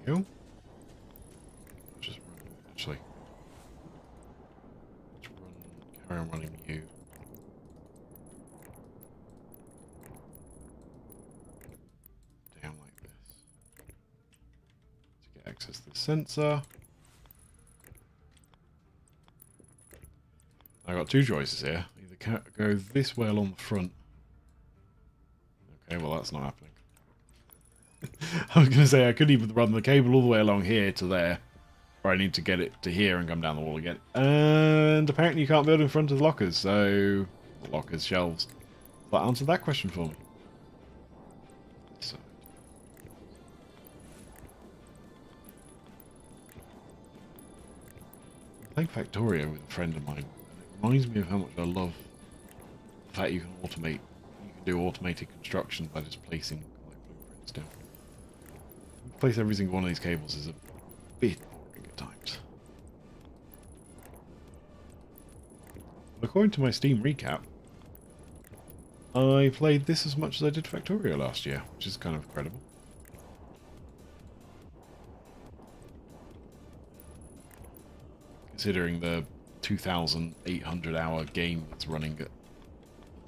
we go. Just run, actually. Let's run, carry on running you. Down like this. To get access to the sensor. I've got two choices here. Either go this way along the front. Okay, well that's not happening. I was going to say I could even run the cable all the way along here to there. Or I need to get it to here and come down the wall again. And apparently you can't build in front of the lockers, so... Lockers, shelves. That answered that question for me. So. I played Factorio with a friend of mine, and it reminds me of how much I love the fact you can automate. You can do automated construction by just placing like blueprints down. Place every single one of these cables is a bit boring at times. According to my Steam recap, I played this as much as I did Factorio last year, which is kind of incredible. Considering the 2,800 hour game that's running at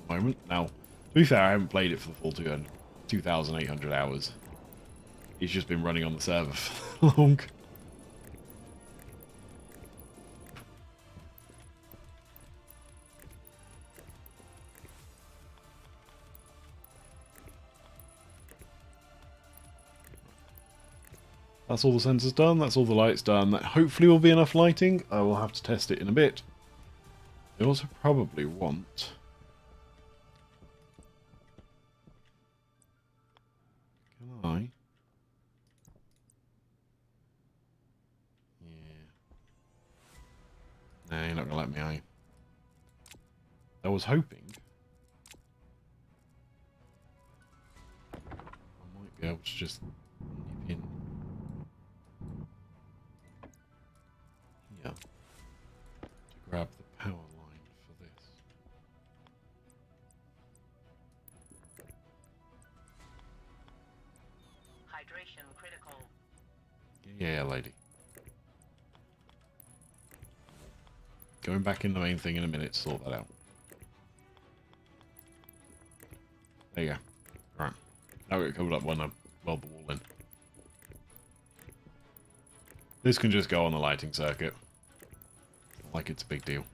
the moment. Now, to be fair, I haven't played it for the full 2,800 hours. It's just been running on the server for long. That's all the sensors done, that's all the lights done. That hopefully will be enough lighting. I will have to test it in a bit. I also probably want... Can I? Yeah. Nah, you're not going to let me, are you? I was hoping... I might be able to just nip in... Yeah. To grab the power line for this. Hydration critical. Yeah, lady. Going back in the main thing in a minute to sort that out. There you go. Right. Now we're covered up when I weld the wall in. This can just go on the lighting circuit. Not like it's a big deal.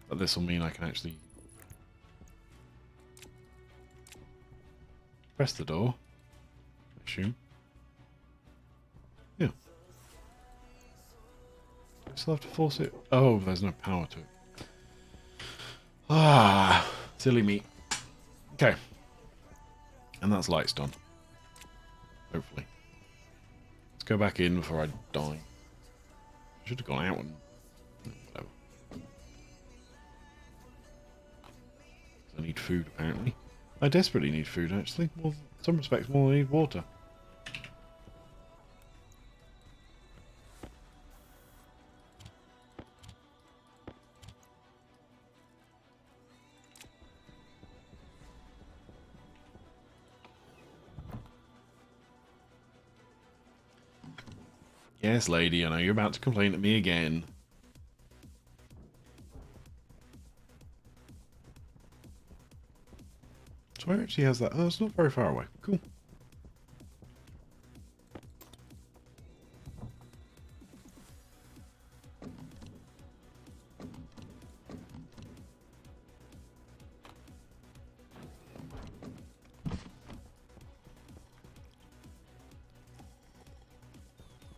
But this will mean I can actually press the door. I assume. Yeah. I still have to force it. Oh, there's no power to it. Ah, silly me. Okay. And that's lights done. Hopefully. Let's go back in before I die. I should have gone out and... whatever. I need food, apparently. I desperately need food, actually. Well, in some respects, more than I need water. Yes, lady, I know you're about to complain at me again. So where actually has that? Oh, it's not very far away. Cool.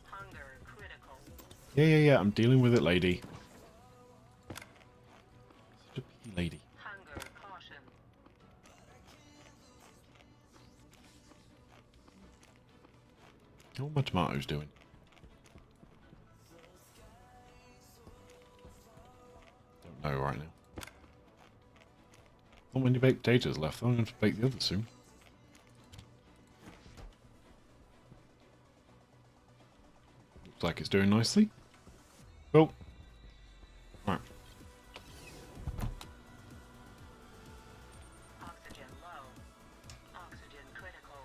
Hunger critical. Yeah, I'm dealing with it, lady. Such a picky lady. Hunger caution. What are my tomatoes doing? Don't know right now. Not many baked potatoes left. I'm going to bake the others soon. Looks like it's doing nicely. Cool. Right. Oxygen low. Oxygen critical.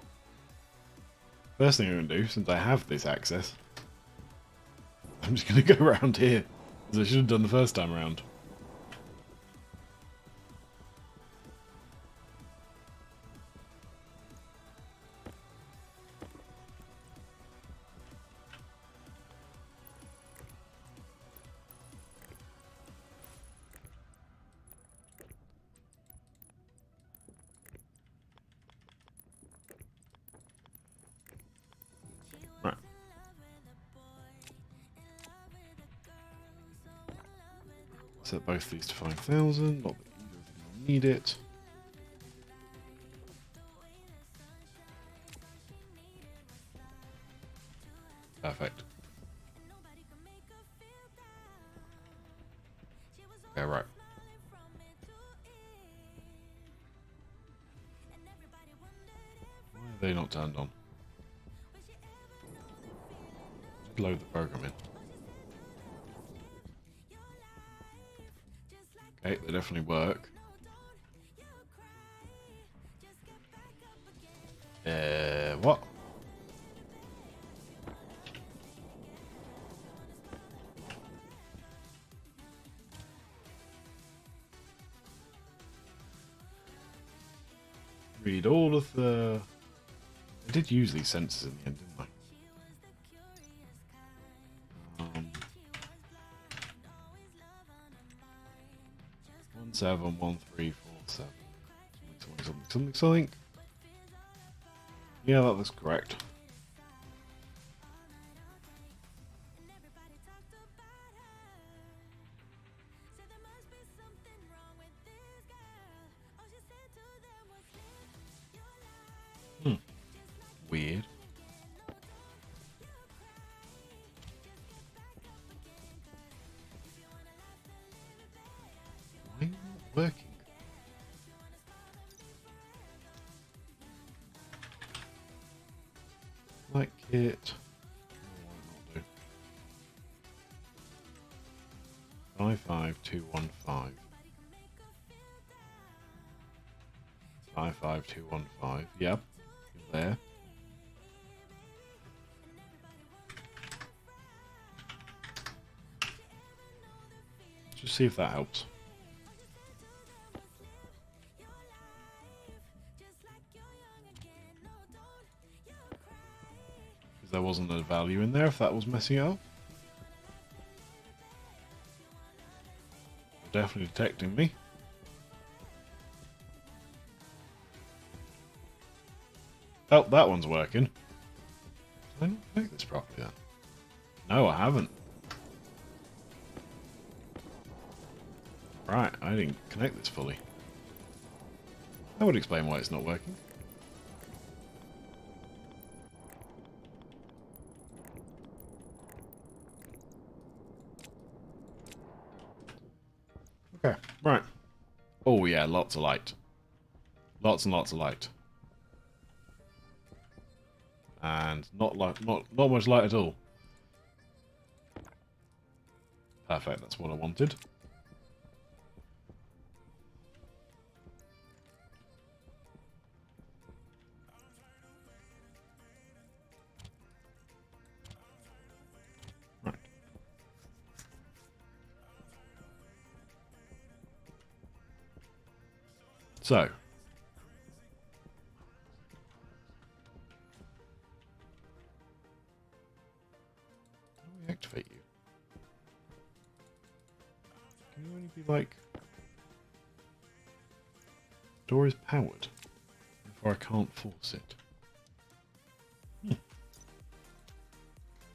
First thing I'm going to do, since I have this access, I'm just going to go around here, as I should have done the first time around. Right. Set both these to 5,000, not that either of them need it. Perfect. Yeah, right. Why are they not turned on? Just load the program in. Okay, they definitely work. What? Read all of the... I did use these sensors in the end, didn't I? 171347. Something. Yeah, that was correct. Weird. Why not working? Like it. Oh, 55215. 55215. Yep. You're there. Just see if that helps. Because there wasn't a value in there if that was messing it up. They're definitely detecting me. Oh, that one's working. Did I not connect this properly then? No, I haven't. Right, I didn't connect this fully. That would explain why it's not working. Okay, right. Oh yeah, lots of light. Lots and lots of light. And not much light at all. Perfect, that's what I wanted. Right. So. How do we activate you? Can you only be like... Door is powered. Therefore I can't force it.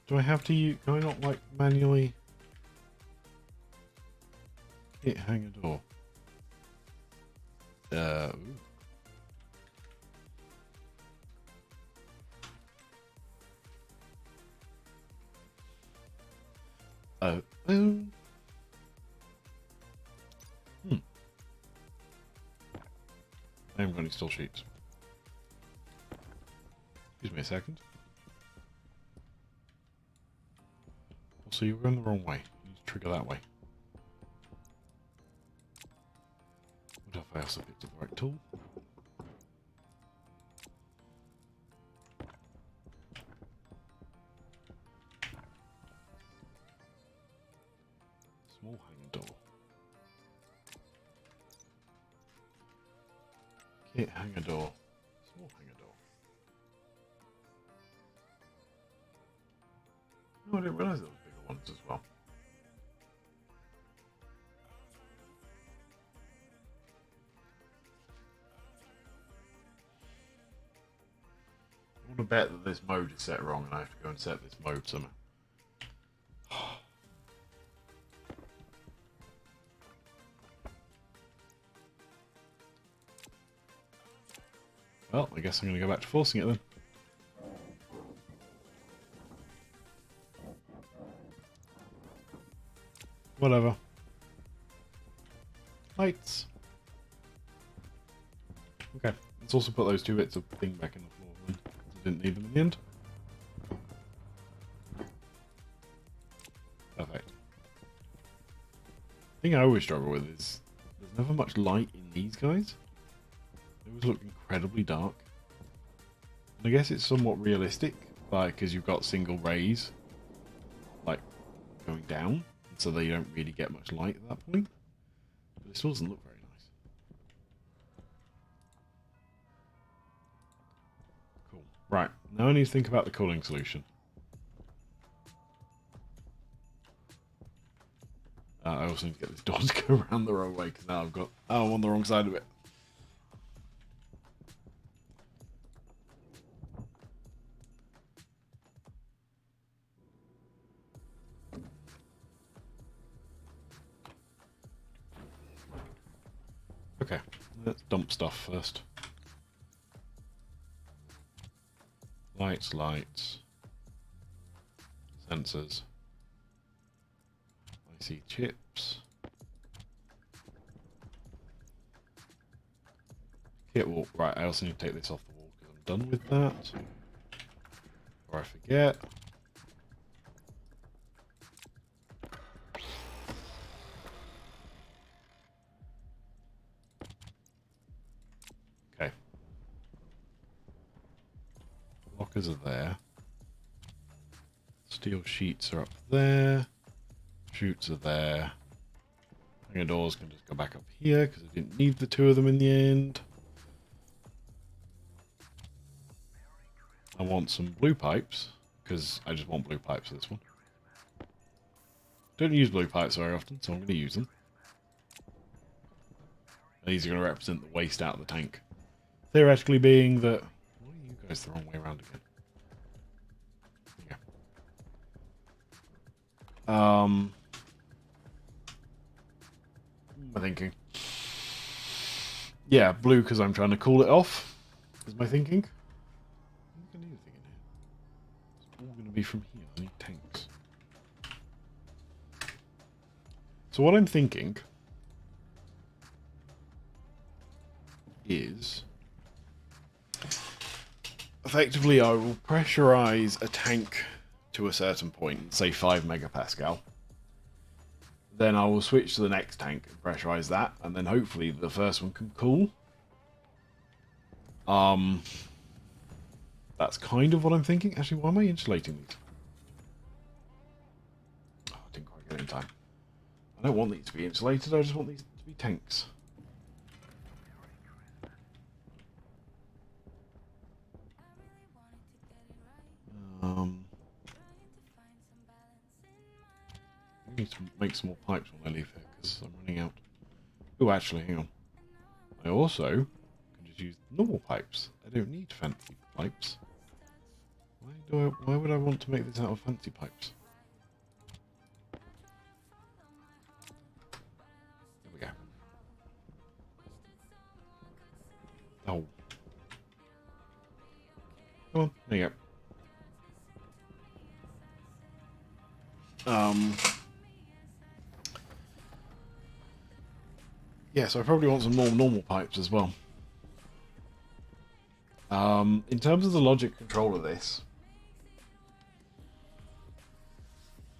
Do I have to use... Can I not like manually... hit hang a door? Ooh. Oh. I haven't got any still sheets. Excuse me a second. Also, you were going the wrong way. You need to trigger that way. What if I also picked up the right tool? Hit hanger door. Small hanger door. Oh, I didn't realise there was bigger ones as well. I want to bet that this mode is set wrong and I have to go and set this mode somewhere. Well, I guess I'm going to go back to forcing it then. Whatever. Lights. Okay, let's also put those 2 bits of thing back in the floor then. I didn't need them in the end. Perfect. The thing I always struggle with is there's never much light in these guys. They always look incredibly dark. And I guess it's somewhat realistic, like, because you've got single rays, like, going down, so they don't really get much light at that point. But it still doesn't look very nice. Cool. Right, now I need to think about the cooling solution. I also need to get this door to go around the wrong way, because now I'm on the wrong side of it. Okay, let's dump stuff first. Lights, lights. Sensors. I see chips. Kit wall. Right, I also need to take this off the wall because I'm done with that. Or I forget. Okay. Lockers are there. Steel sheets are up there. Chutes are there. Hanger doors can just go back up here because I didn't need the 2 of them in the end. I want some blue pipes because I just want blue pipes for this one. Don't use blue pipes very often, so I'm going to use them. And these are going to represent the waste out of the tank. Theoretically being that... Why are you guys the wrong way around again? What am I thinking? Yeah, blue because I'm trying to cool it off. Is my thinking. I'm not going to need anything in here. It's all going to be from here. I need tanks. So what I'm thinking is effectively I will pressurize a tank to a certain point, say 5 megapascal. Then I will switch to the next tank and pressurize that, and then hopefully the first one can cool. That's kind of what I'm thinking. Actually, why am I insulating these? Oh, I didn't quite get it in time. I don't want these to be insulated, I just want these to be tanks. I need to make some more pipes when I leave here, because I'm running out. Oh, actually, hang on. I also can just use normal pipes. I don't need fancy pipes. Why would I want to make this out of fancy pipes? There we go. Oh. Come on, there you go. Yeah, so I probably want some more normal pipes as well. In terms of the logic control of this,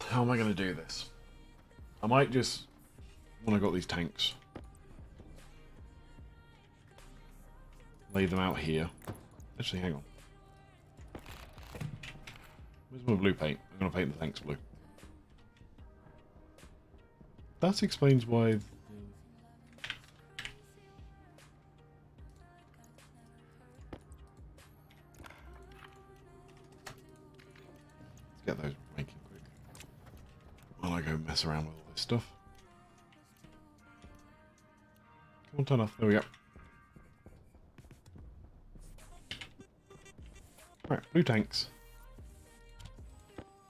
how am I going to do this? I might just, when I got these tanks, lay them out here. Actually, hang on. Where's my blue paint? I'm going to paint the tanks blue. That explains why... get those making quick. While I go mess around with all this stuff. Come on, turn off. There we go. Right, blue tanks.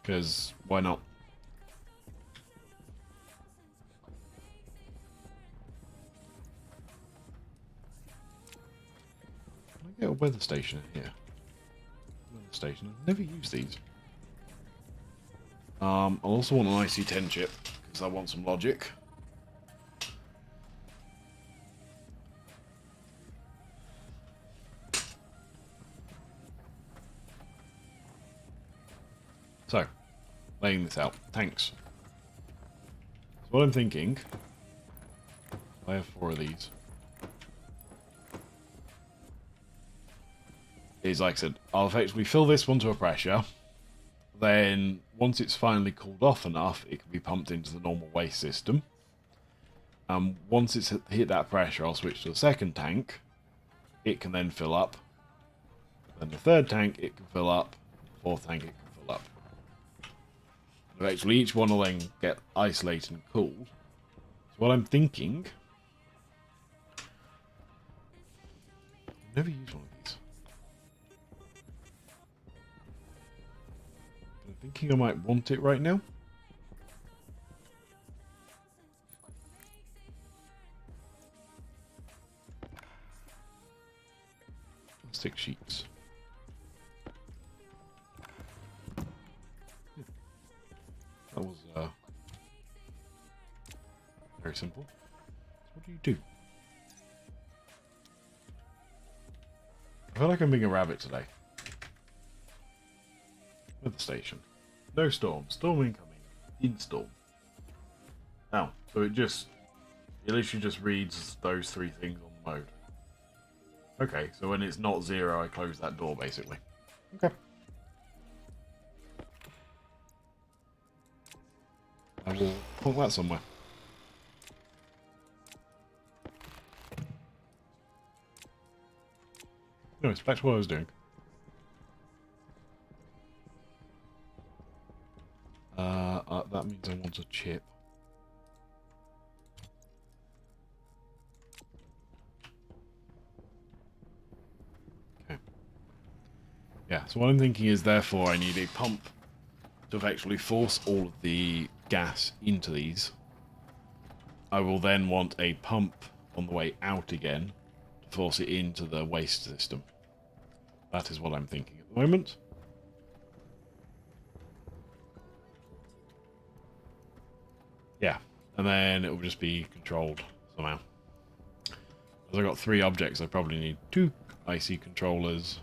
Because why not? Can I get a weather station in here? Weather station. I've never used these. I also want an IC10 chip because I want some logic. So, laying this out. Tanks. So what I'm thinking, I have 4 of these, is like I said, I'll effectively fill this one to a pressure. Then, once it's finally cooled off enough, it can be pumped into the normal waste system. Once it's hit that pressure, I'll switch to the second tank. It can then fill up. Then the third tank, it can fill up. Fourth tank, it can fill up. Actually, each one will then get isolated and cooled. So what I'm thinking... I've never used one of these. I'm thinking I might want it right now. Plastic sheets. That was very simple. So what do you do? I feel like I'm being a rabbit today. Weather station. No storm. Storm incoming. In storm. Oh, so it literally just reads those 3 things on the mode. Okay, so when it's not 0, I close that door basically. Okay. I will put that somewhere. Anyways, back to what I was doing. That means I want a chip. Okay. Yeah, so what I'm thinking is therefore I need a pump to effectively force all of the gas into these. I will then want a pump on the way out again to force it into the waste system. That is what I'm thinking at the moment. Yeah, and then it will just be controlled somehow. As I've got 3 objects, I probably need 2 IC controllers.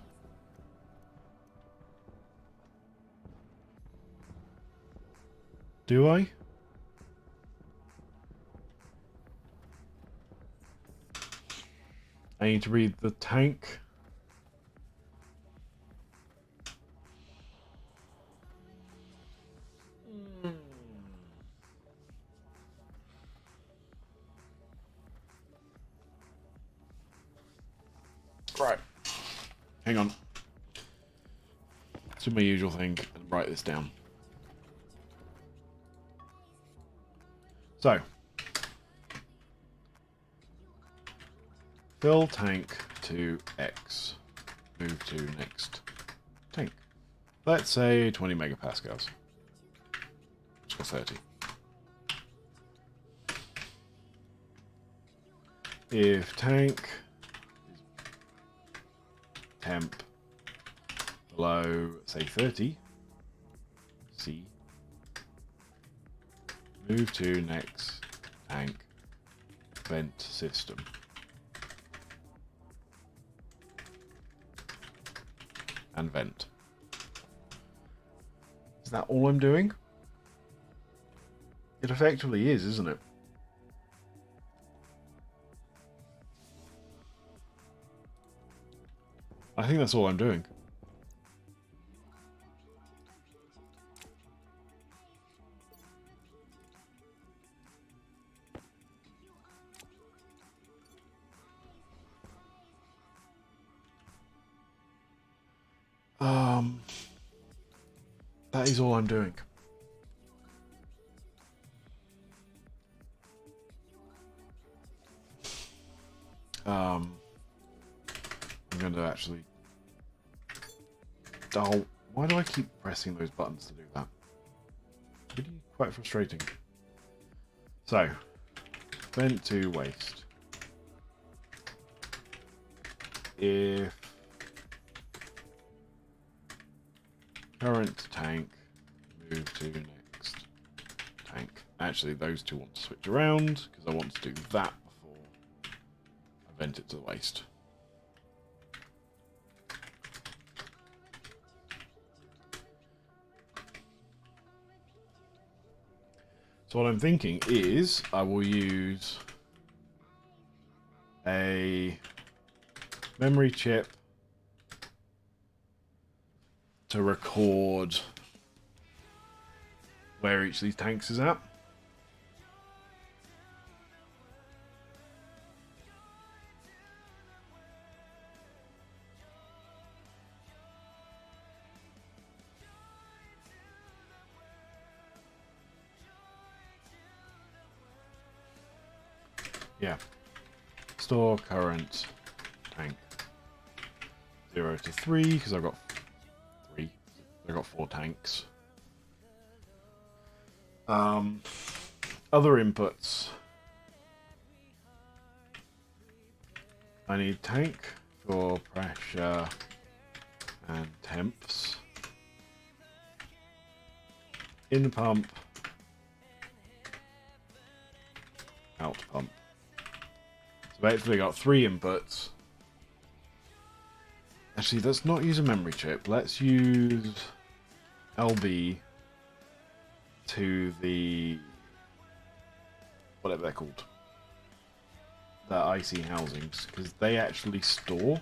Do I? I need to read the tank. Right. Hang on. Do my usual thing and write this down. So. Fill tank to X. Move to next tank. Let's say 20 megapascals. Or 30. If tank is temp below, say 30, C, move to next tank vent system. And vent. Is that all I'm doing? It effectively is, isn't it? I think that's all I'm doing. That is all I'm doing. I'm going to actually... Oh, why do I keep pressing those buttons to do that? Really quite frustrating. So, vent to waste. If current tank, move to next tank. Actually, those two want to switch around because I want to do that before I vent it to waste. So what I'm thinking is I will use a memory chip to record where each of these tanks is at. Yeah. Store current tank 0 to 3 because I've got 3. I've got 4 tanks. Other inputs. I need tank for pressure and temps. In pump. Out pump. So basically I got 3 inputs. Actually, let's not use a memory chip. Let's use LB to the... whatever they're called. The IC housings, because they actually store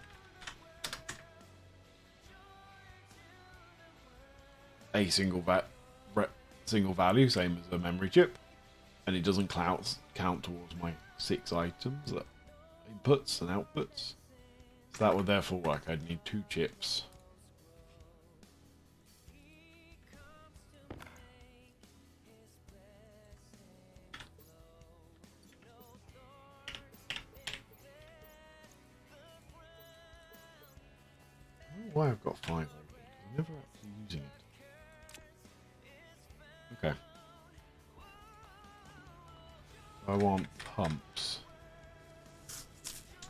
a single value, same as a memory chip, and it doesn't count towards my 6 items, inputs and outputs. So that would therefore work. I'd need 2 chips. I don't know why I've got 5 open. I'm never actually using it. Okay. I want pumps.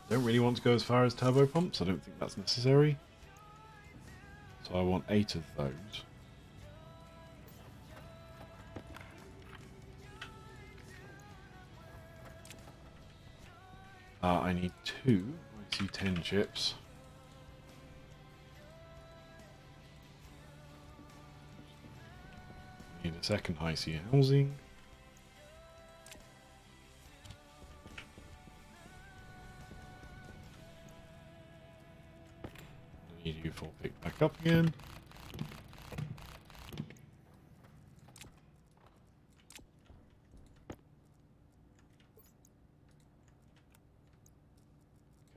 I don't really want to go as far as turbo pumps. I don't think that's necessary. So I want 8 of those. I need 2 IC10 chips. I need a second IC housing. I need you for pick back up again.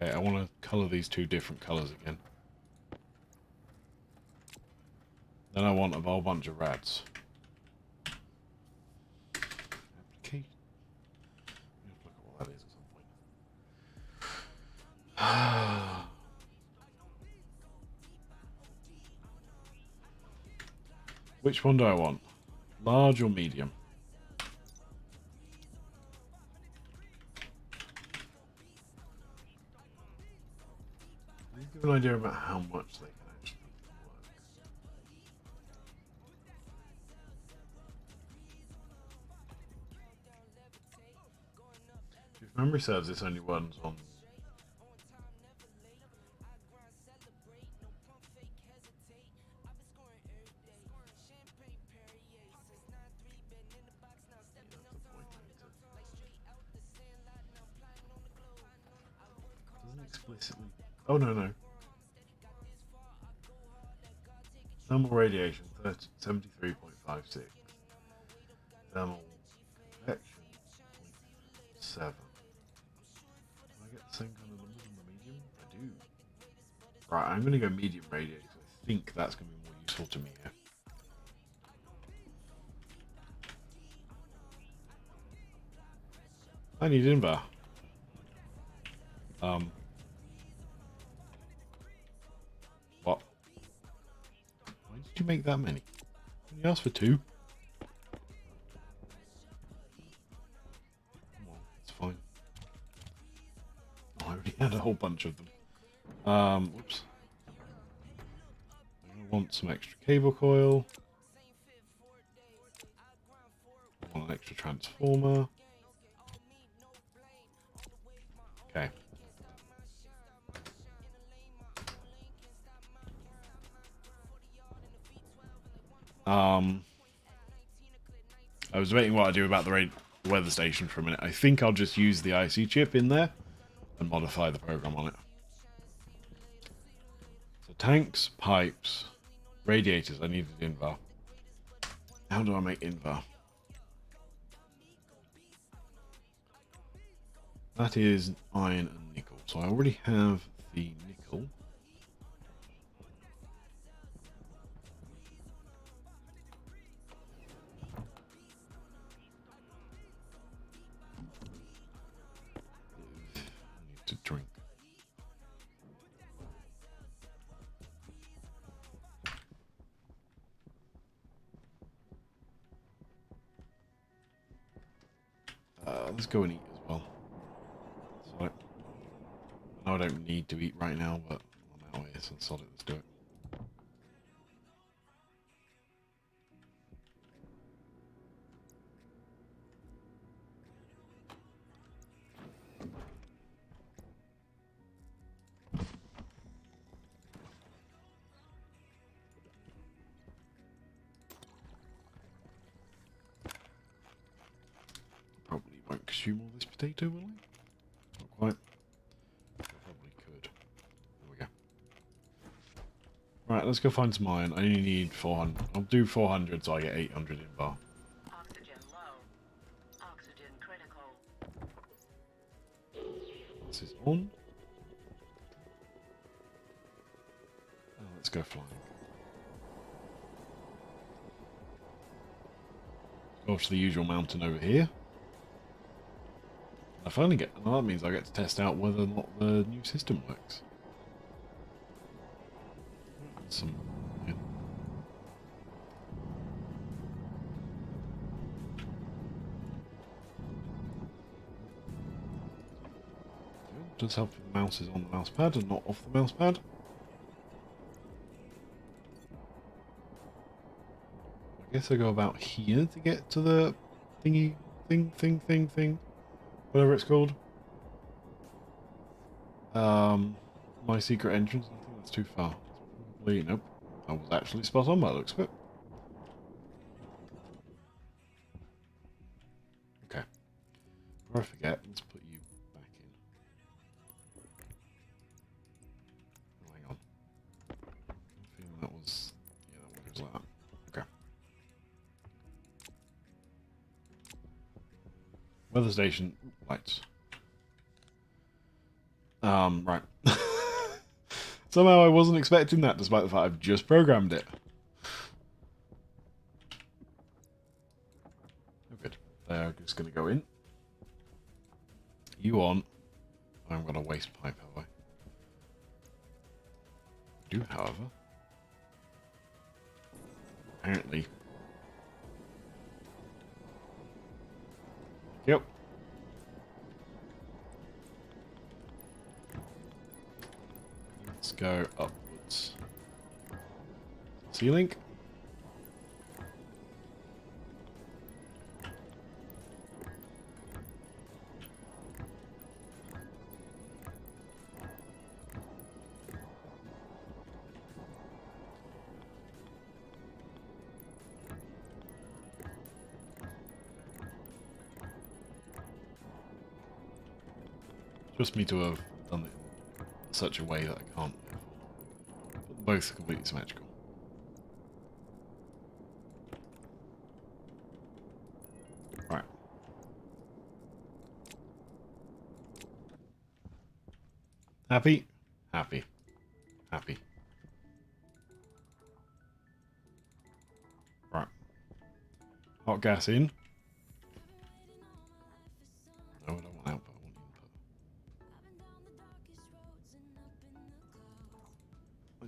Okay, I want to colour these 2 different colours again. Then I want a whole bunch of rads. Application. Let's look at what that is at some point. Which one do I want? Large or medium? Give an idea about how much they can actually work. If memory serves, this only runs on. Doesn't explicitly. Oh no. Thermal radiation 73.56. Thermal convection 0.7. Do I get the same kind of numbers on the medium? I do. Right, I'm going to go medium radiation. I think that's going to be more useful to me here. I need invar. What? Why did you make that many? You asked for 2. Well, it's fine. Oh, I already had a whole bunch of them. Whoops. I want some extra cable coil. I want an extra transformer. Okay. I was debating what I do about the weather station for a minute. I think I'll just use the IC chip in there and modify the program on it. So tanks, pipes, radiators. I needed invar. How do I make invar? That is iron and nickel. So I already have the nickel. I need to drink. Let's go and eat as well. So I know I don't need to eat right now, but I'm out here, so sod it, let's do it. Probably won't consume all this potato, will I? Not quite. Probably could. There we go. Right, let's go find some iron. I only need 400. I'll do 400 so I get 800 in bar. Oxygen low. Oxygen critical. This is on. Oh, let's go flying. Go off to the usual mountain over here. I finally get, well, that means I get to test out whether or not the new system works. Some, yeah. Does help if the mouse is on the mouse pad and not off the mouse pad. I guess I go about here to get to the thingy, thing, whatever it's called. My secret entrance. I think that's too far. Probably, nope. I was actually spot on by the looks of it. Okay. Before I forget, let's put you back in. Oh, hang on. I feel that was, yeah, that one goes like that. Okay. Weather station lights. Right. Somehow I wasn't expecting that, despite the fact I've just programmed it. Oh, good. They're just going to go in. You on. I haven't got a waste pipe, have I? I do, however. Apparently. Yep. Let's go upwards. Ceiling. Just me to have done it in such a way that I can't. But both completely symmetrical. Right. Happy? Happy. Happy. Right. Hot gas in. No, I don't want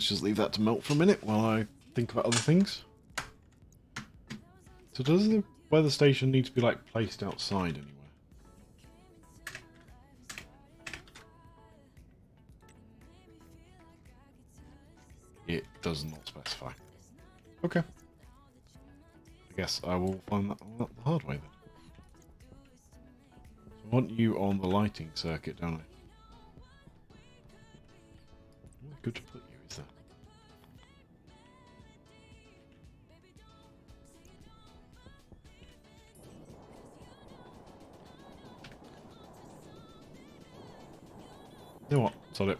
let's just leave that to melt for a minute while I think about other things. So does the weather station need to be like placed outside anywhere? It does not specify. Okay. I guess I will find that out the hard way then. So I want you on the lighting circuit, don't I? Where good to put you is there? You know what? Sod it.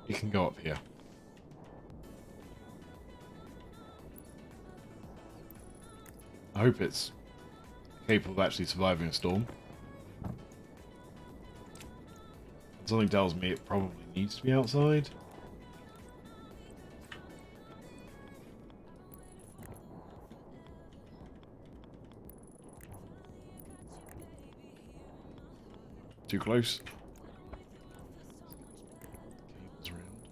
You can go up here. I hope it's capable of actually surviving a storm. Something tells me it probably needs to be outside. Too close. Cables around.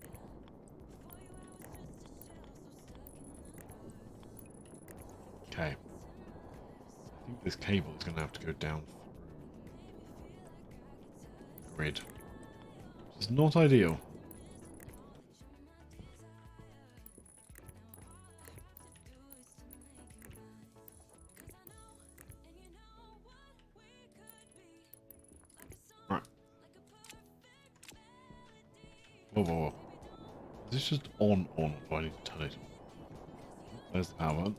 Okay. I think this cable is going to have to go down through the grid. Which is not ideal. Right. Whoa, whoa, whoa. Is this just on, or do I need to turn it on? There's the power button.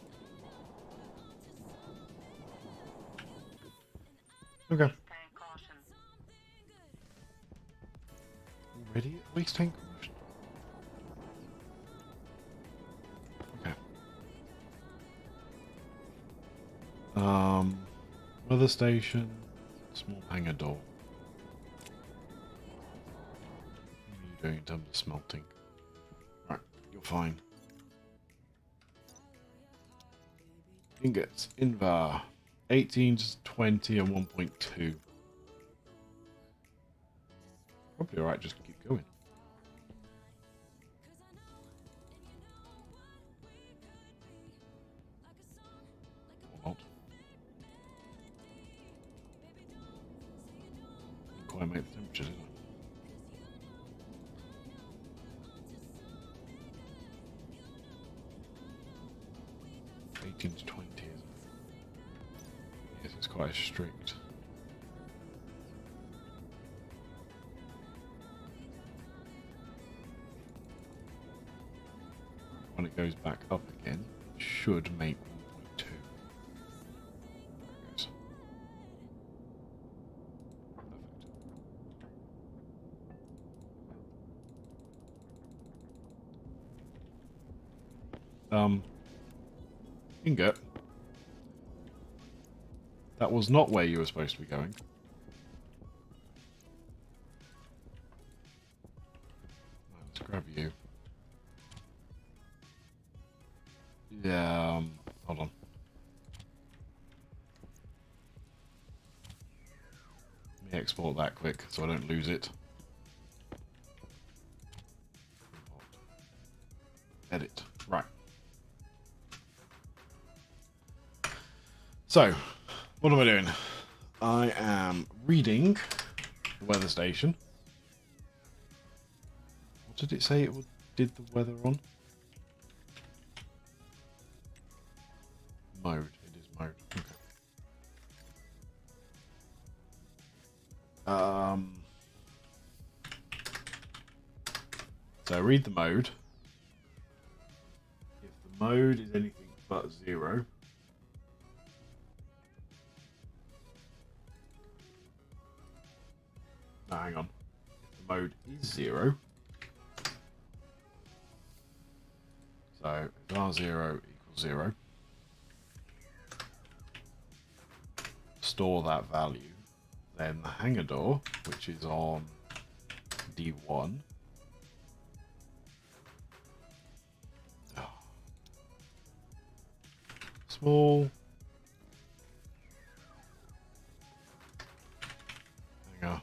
Okay. Tank caution. Already at least tank caution. Okay. Weather station, small hangar door. What are you doing in terms of smelting? Right, you're fine. Ingots, Invar, 18 to 20 and 1.2. Probably alright, just keep going. Or not. Didn't quite make the temperature, did it? To 20, isn't it? Yes, it's quite strict. When it goes back up again, it should make 1.2. There it goes. Perfect. Ingot. That was not where you were supposed to be going. Let's grab you. Yeah, hold on. Let me export that quick so I don't lose it. Edit. Right. So, what am I doing? I am reading the weather station. What did it say it did the weather on? Mode. It is mode. Okay. So read the mode. If the mode is anything but 0, no, hang on. If the mode is 0, so if R0 equals 0, store that value. Then the hangar door, which is on D1, small hangar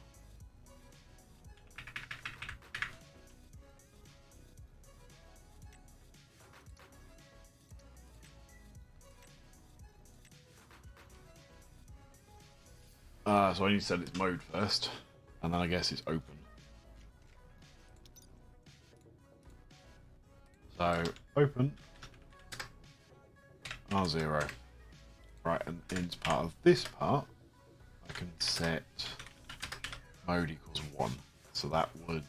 So I need to set its mode first, and then I guess it's open. So open R0. Right, and in part of this part, I can set mode equals 1. So that would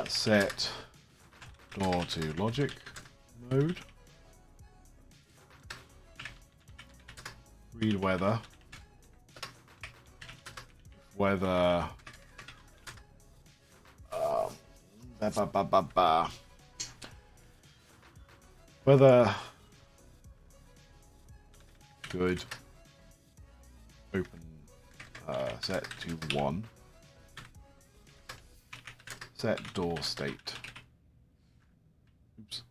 set door to logic mode. Read weather. Weather. Weather. Good. Open. Set to 1. Set door state. Oops.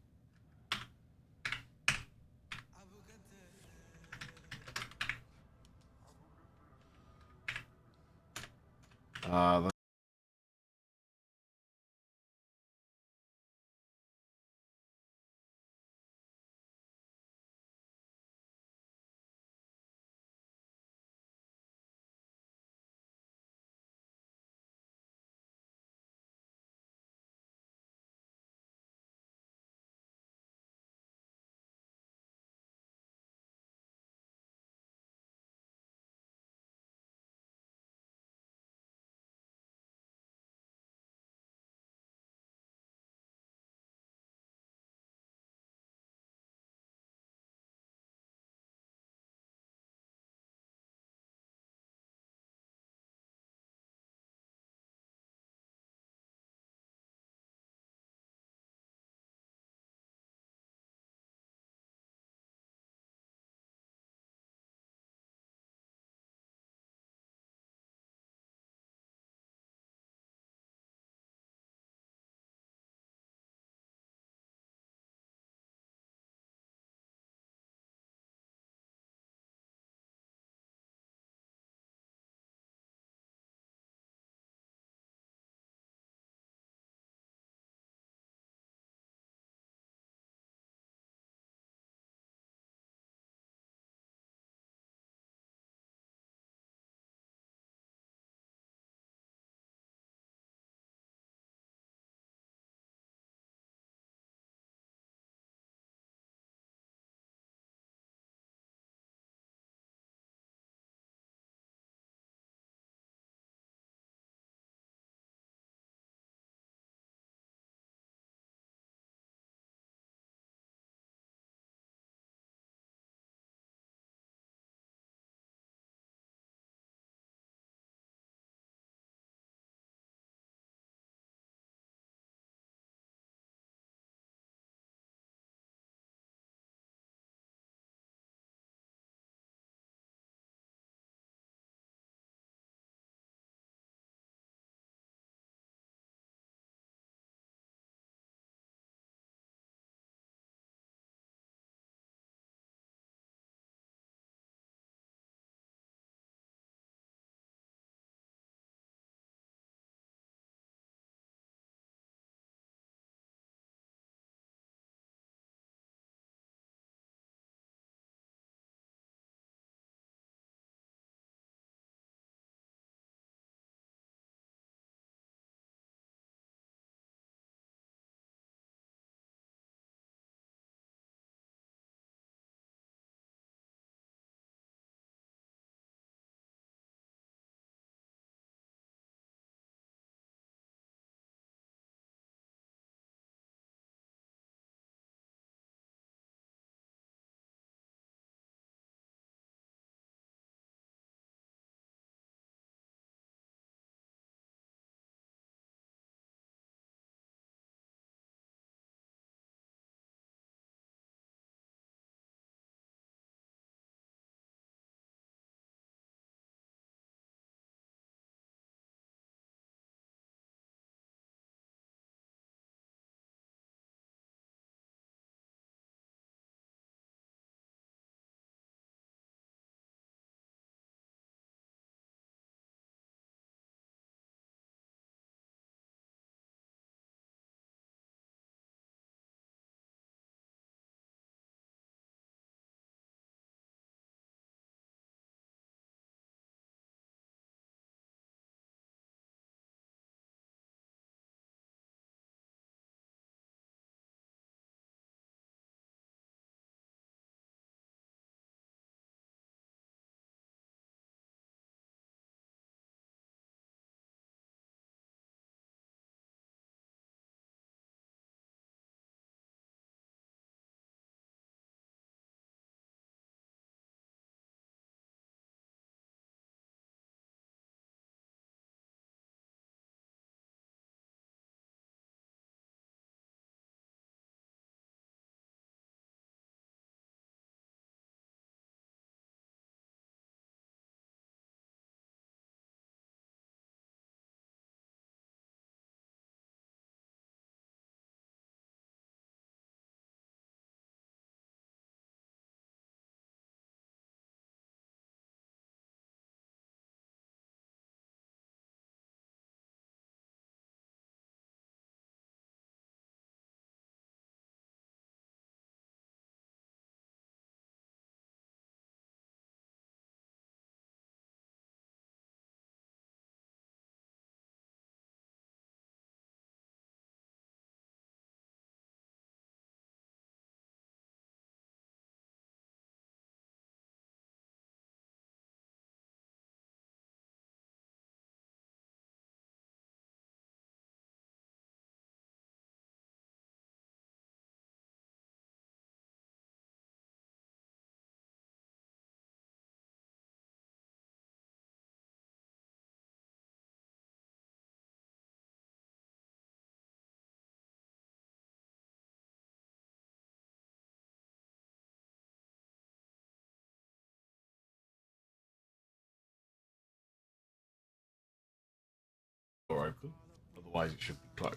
open, otherwise it should be closed.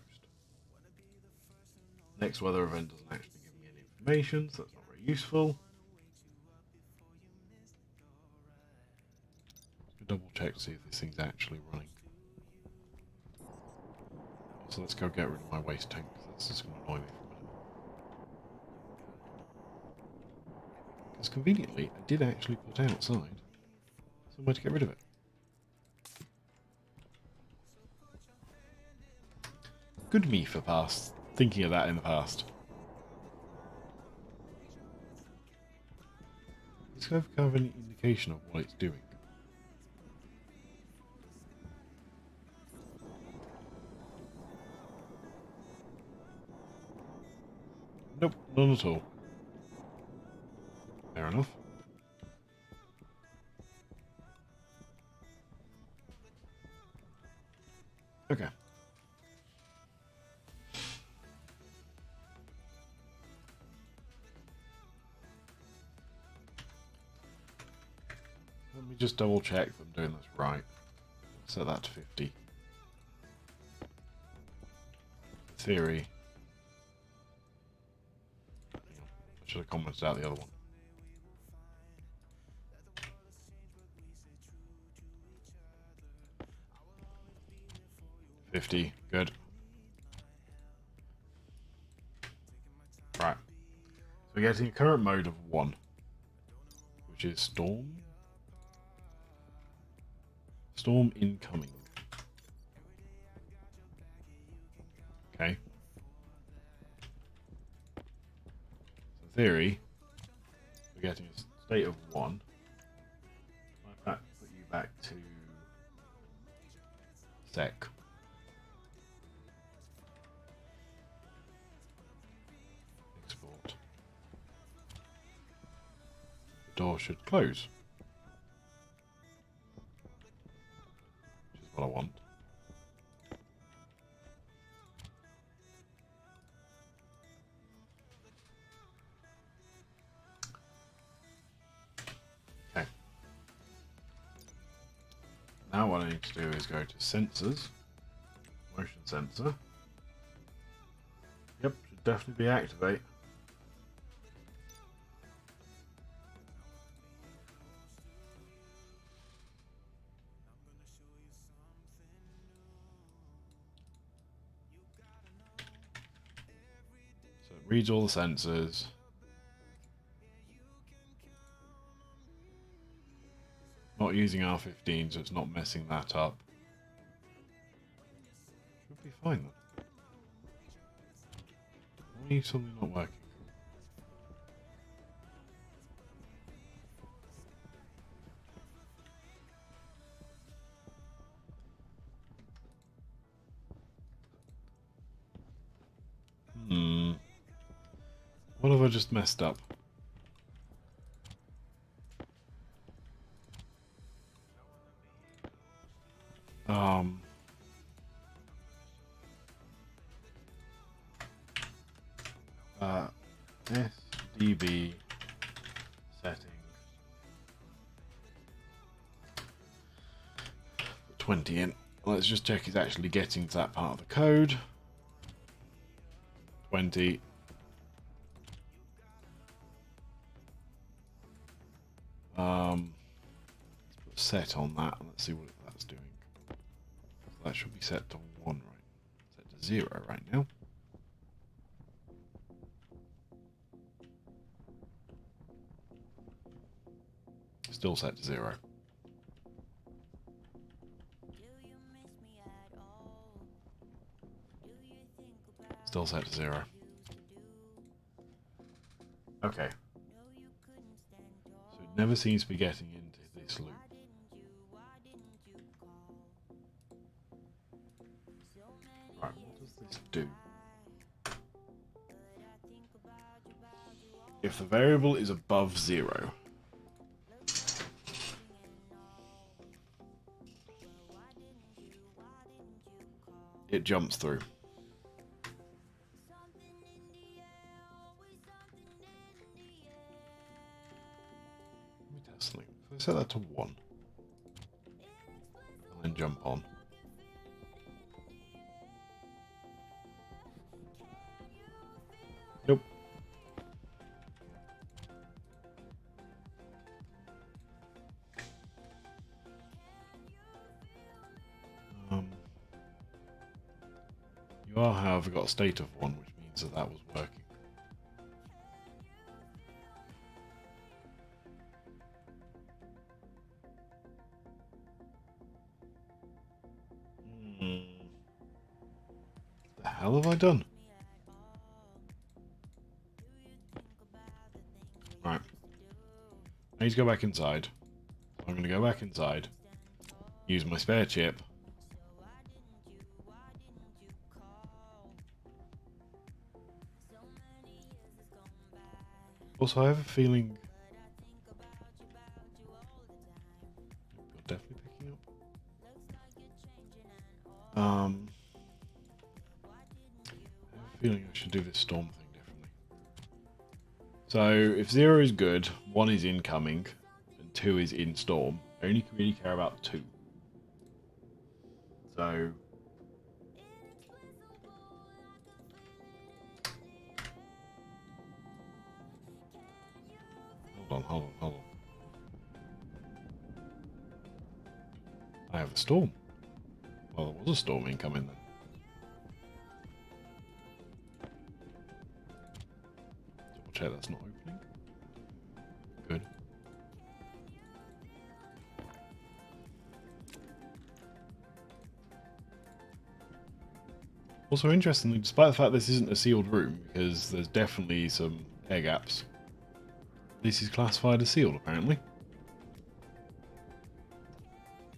Next weather event doesn't actually give me any information, so that's not very useful. Let's double check to see if this thing's actually running. So let's go get rid of my waste tank, because that's just going to annoy me for a minute. Because conveniently, I did actually put outside somewhere to get rid of it. Good me for thinking of that in the past. Let's go have any indication of what it's doing. Nope, none at all. Fair enough. Okay. Let me just double check that I'm doing this right. Set that to 50. In theory. I should have commented out the other one. 50, good. Right. So we're getting a current mode of 1, which is storm. Storm incoming. Okay. So in theory, we're getting a state of 1. Like that, put you back to sec. Export. The door should close. Which is what I want. Okay. Now what I need to do is go to sensors. Motion sensor. Yep, should definitely be activate. So it reads all the sensors. Not using R15, so it's not messing that up. Should be fine then. Why is something not working? What have I just messed up? SDB setting 20 in. Let's just check he's actually getting to that part of the code. 20. Let's put set on that and let's see what that's doing. That should be set to 1, right? Set to 0 right now. Still set to 0. Still set to 0. Okay. So it never seems to be getting into this loop. Right, what does this do? If the variable is above 0, it jumps through. Let me test something. If I set that to 1, and then jump on. You are, however, got a state of 1, which means that that was working. The hell have I done? Right. I need to go back inside. I'm going to go back inside. Use my spare chip. Also, I have a feeling... You're definitely picking up. I have a feeling I should do this storm thing differently. So, if 0 is good, 1 is incoming, and 2 is in storm, I only really care about 2. So... Hold on. I have a storm. Well, there was a storm incoming then. Double check that's not opening. Good. Also, interestingly, despite the fact this isn't a sealed room, because there's definitely some air gaps, this is classified as sealed, apparently.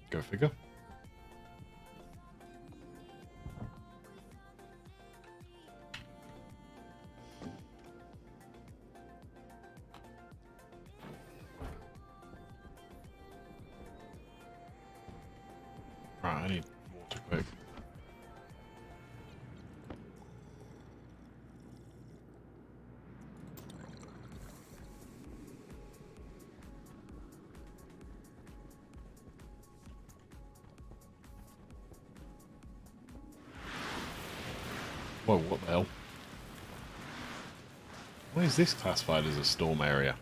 Go figure. Right, I need water quick. Whoa, what the hell? Why is this classified as a storm area?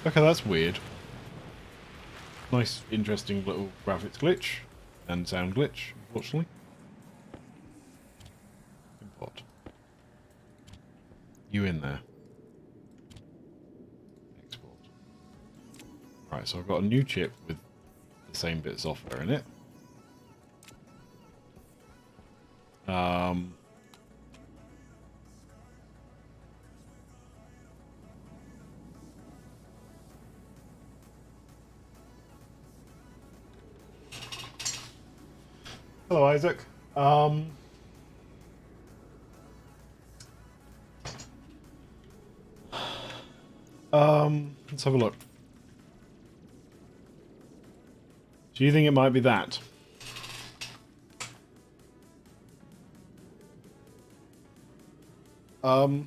Okay, that's weird. Nice, interesting little graphics glitch. And sound glitch, unfortunately. Import. You in there. Export. Right, so I've got a new chip with the same bit of software in it. Hello, Isaac. Let's have a look. Do you think it might be that? So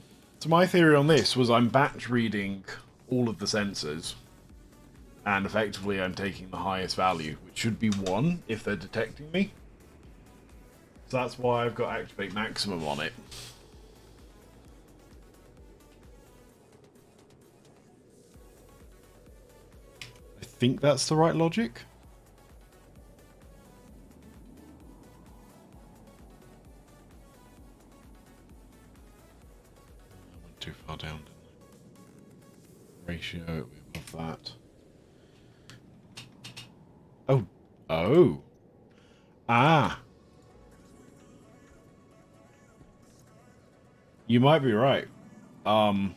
my theory on this was I'm batch reading all of the sensors, and effectively I'm taking the highest value, which should be 1 if they're detecting me. So that's why I've got activate maximum on it. I think that's the right logic. I went too far down, didn't I? Ratio, above that. Oh. Oh. Ah. You might be right. I'll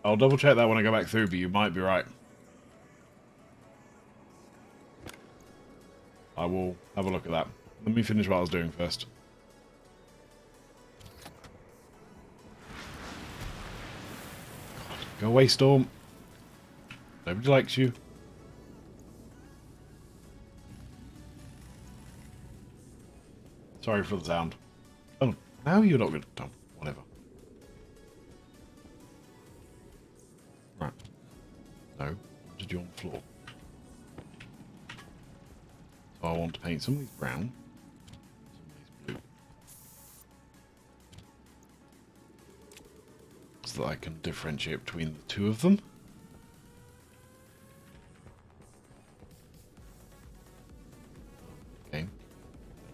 double check that when I go back through, but you might be right. I will have a look at that. Let me finish what I was doing first. God, go away, Storm. Nobody likes you. Sorry for the sound. Oh, now you're not good. Oh, whatever. Right. No. What did you on the floor? So I want to paint some of these brown. Some of these blue. So that I can differentiate between the two of them.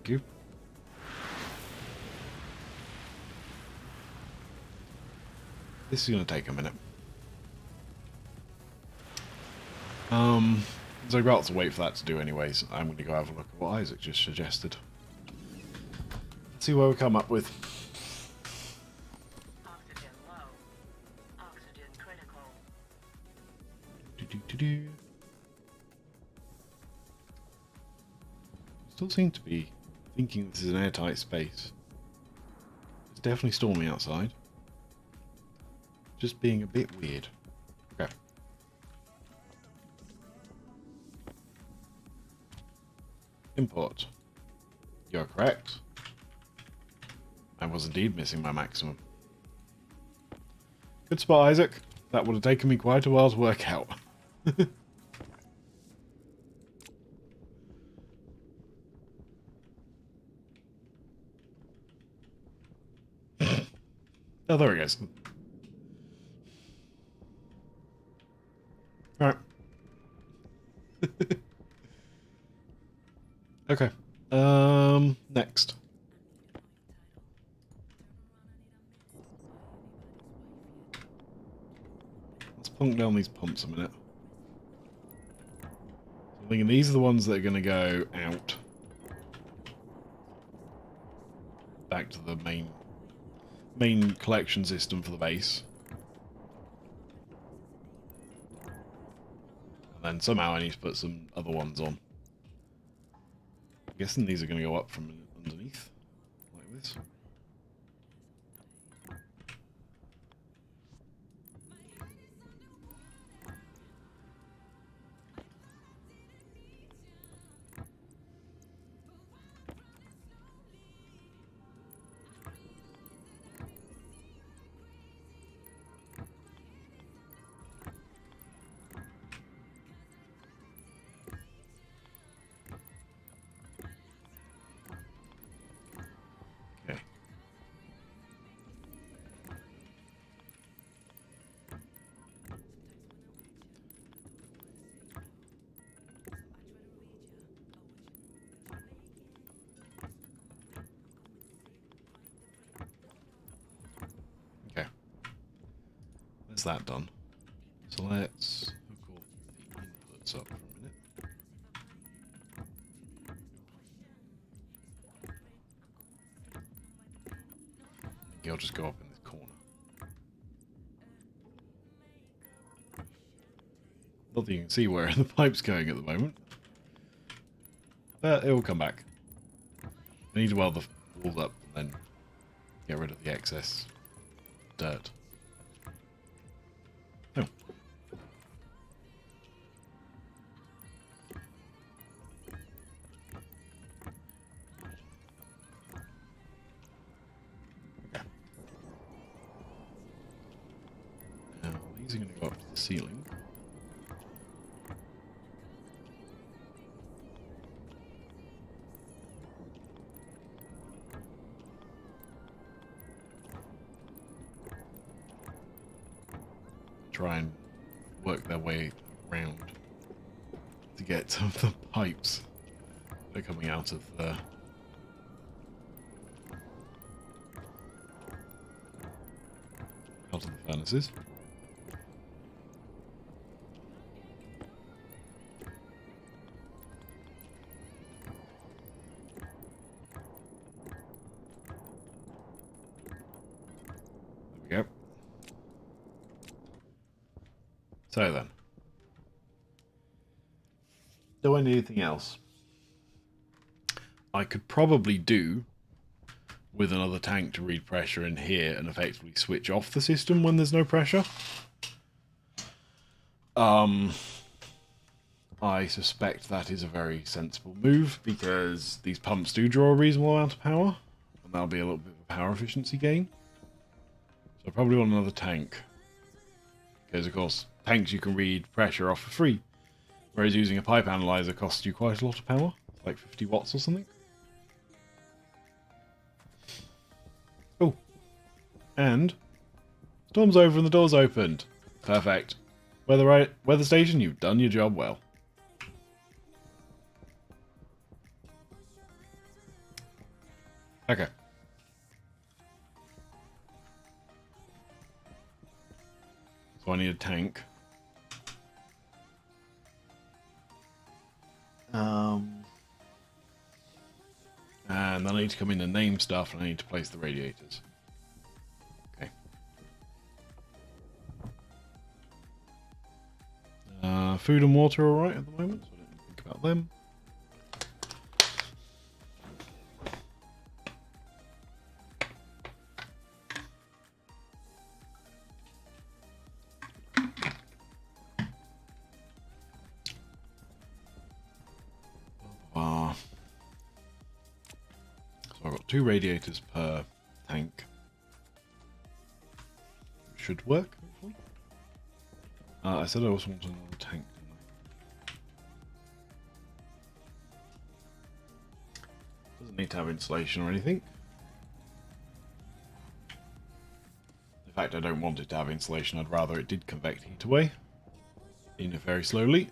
Thank you. This is going to take a minute. So I've got to wait for that to do anyways. I'm going to go have a look at what Isaac just suggested. Let's see what we come up with. Oxygen low. Oxygen critical. Still seem to be thinking this is an airtight space. It's definitely stormy outside. Just being a bit weird. Okay. Import. You're correct. I was indeed missing my maximum. Good spot, Isaac. That would have taken me quite a while to work out. Oh, there it goes. Alright. Okay. Next. Let's plunk down these pumps a minute. So I'm thinking these are the ones that are going to go out. Back to the main collection system for the base. And then somehow I need to put some other ones on. I'm guessing these are going to go up from underneath, like this. That's that done. So let's hook all the inputs up for a minute. I think I'll just go up in this corner. Not that you can see where the pipe's going at the moment. But it will come back. I need to weld the walls up and then get rid of the excess dirt. Oh. Okay. Now these are going to go up to the ceiling. Try and work their way around to get to the pipes that are coming out of the furnaces. There we go. So then, do I need anything else? I could probably do with another tank to read pressure in here and effectively switch off the system when there's no pressure. I suspect that is a very sensible move because these pumps do draw a reasonable amount of power, and that'll be a little bit of a power efficiency gain. So I probably want another tank. Because, of course, tanks you can read pressure off for free. Whereas using a pipe analyzer costs you quite a lot of power. Like 50 watts or something. Oh. And storm's over and the door's opened. Perfect. Weather station, you've done your job well. Okay. So I need a tank. And then I need to come in and name stuff, and I need to place the radiators. Okay. Food and water are alright at the moment, so I don't need to think about them. So I've got 2 radiators per tank. Should work, hopefully. I said I also want another tank, didn't I? Doesn't need to have insulation or anything. In fact, I don't want it to have insulation. I'd rather it did convect heat away. In it very slowly.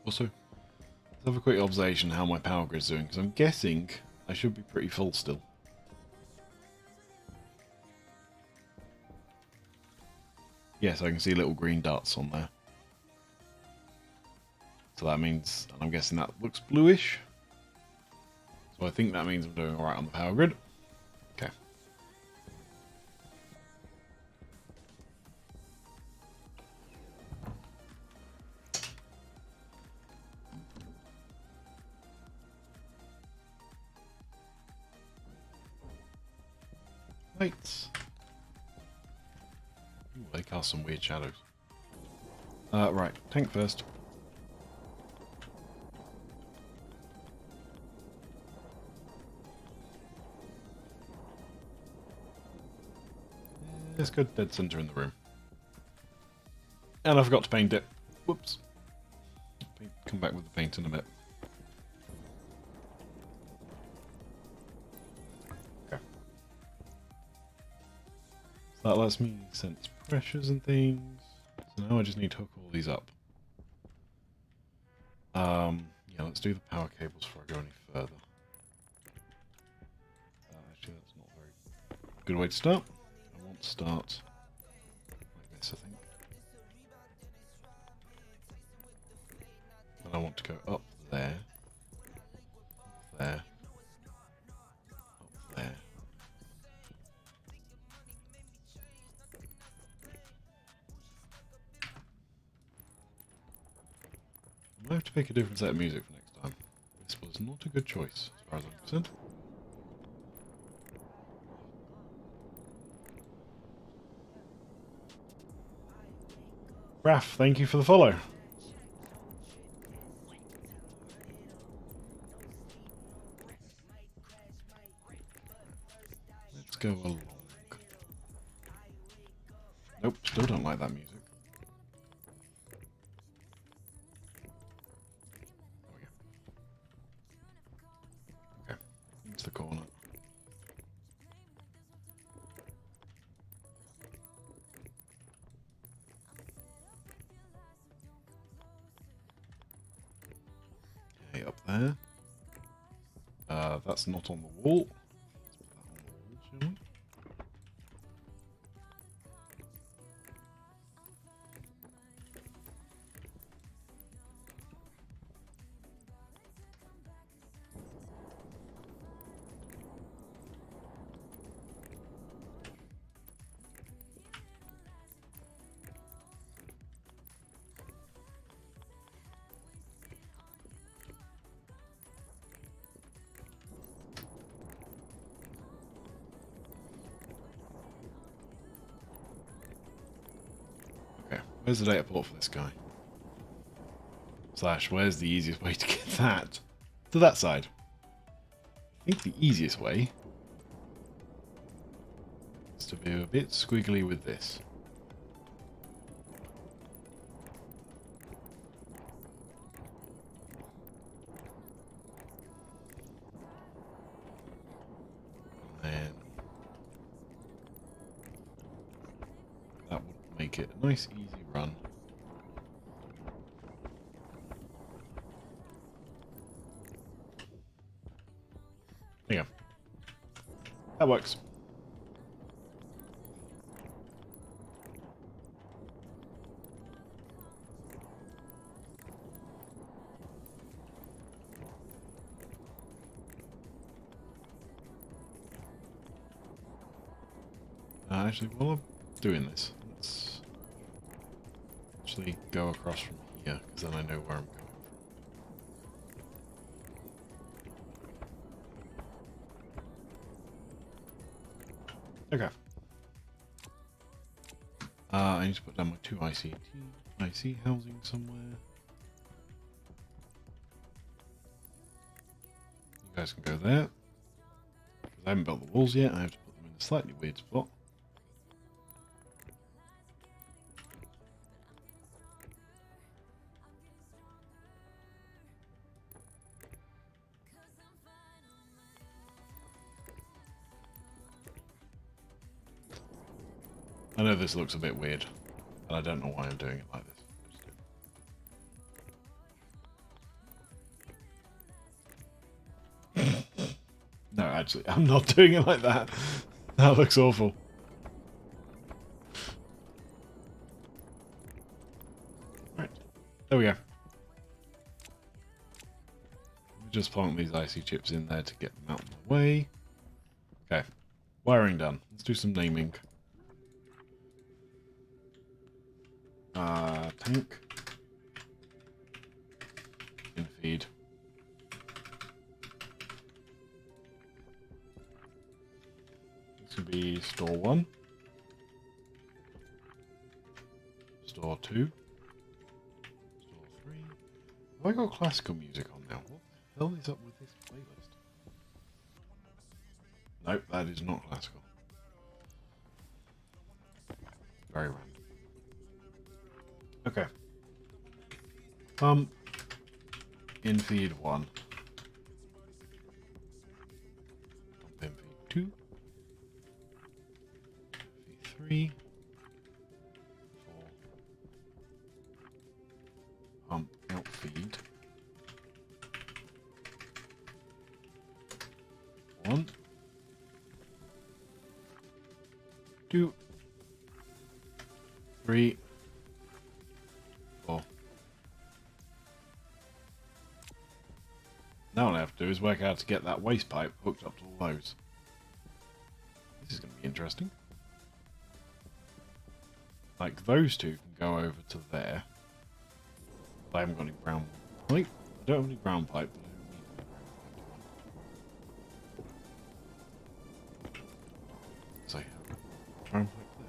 Also, let's have a quick observation how my power grid's doing, because I'm guessing I should be pretty full still. Yes, I can see little green dots on there. So that means, and I'm guessing that looks bluish. So I think that means I'm doing alright on the power grid. Okay. Lights. Ooh, they cast some weird shadows. Right, tank first. Let's go dead center in the room. And I forgot to paint it. Whoops. Come back with the paint in a bit. Okay. So that lets me sense pressures and things. So now I just need to hook all these up. Yeah, let's do the power cables before I go any further. Actually, that's not a very good way to start. I want to start like this, I think. And I want to go up there, there, up there. I might have to pick a different set of music for next time. This was not a good choice, as far as I'm concerned. Raph, thank you for the follow. Let's go along. Nope, still don't like that music. There we go. Okay, into the corner. Okay, up there. That's not on the wall. Let's put that on the wall, shall we? Okay, where's the data port for this guy? Slash, where's the easiest way to get that? To that side. I think the easiest way is to be a bit squiggly with this. make it a nice, easy run. There you go. That works. Actually, while I'm doing this, let's actually go across from here, because then I know where I'm going from. Okay. I need to put down my 2 IC housing somewhere. You guys can go there. Because I haven't built the walls yet, I have to put them in a slightly weird spot. I know this looks a bit weird, and I don't know why I'm doing it like this. No, actually, I'm not doing it like that. That looks awful. Right, there we go. Just plonk these icy chips in there to get them out of the way. Okay, wiring done. Let's do some naming. Tank. In feed. This would be store 1. Store 2. Store 3. Have I got classical music on now? What the hell is up with this playlist? Nope, that is not classical. Very random. Okay. In feed 1. In feed 2. Feed 3. 4. Out feed. 1. 2. 3. 4. Now what I have to do is work out how to get that waste pipe hooked up to all those. This is going to be interesting. Like, those two can go over to there. I haven't got any brown pipe. I don't have any brown pipe, but I don't need any brown pipe. So I have brown pipe there.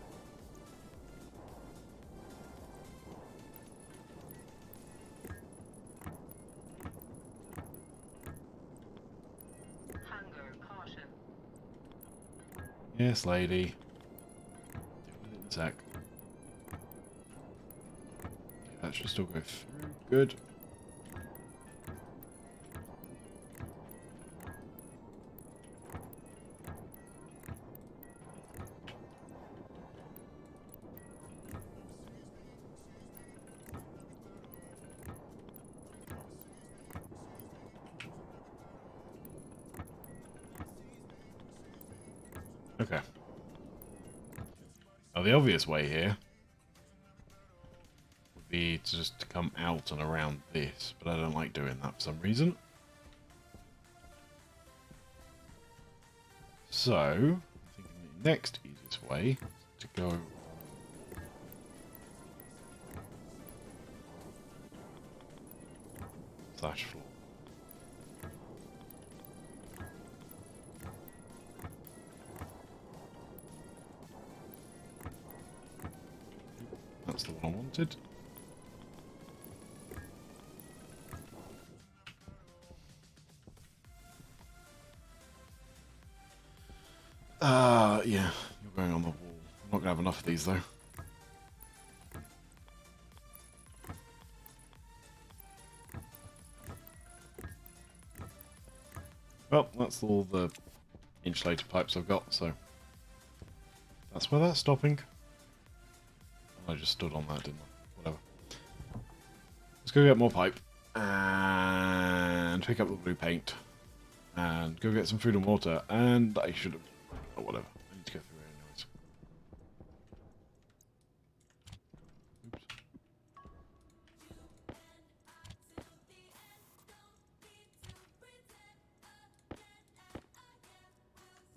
Hunger caution. Yes, lady. Deal with it in a sec. Okay, that should still go through. Good. Okay. Now the obvious way here would be to just come out and around this, but I don't like doing that for some reason. So, I'm thinking the next easiest way is to go slash floor. That's the one I wanted. Yeah, you're going on the wall. I'm not going to have enough of these, though. Well, that's all the insulated pipes I've got, so that's where that's stopping. I just stood on that, didn't I? Whatever. Let's go get more pipe. And pick up the blue paint. And go get some food and water. And I should have... or whatever. I need to go through here anyways. Oops.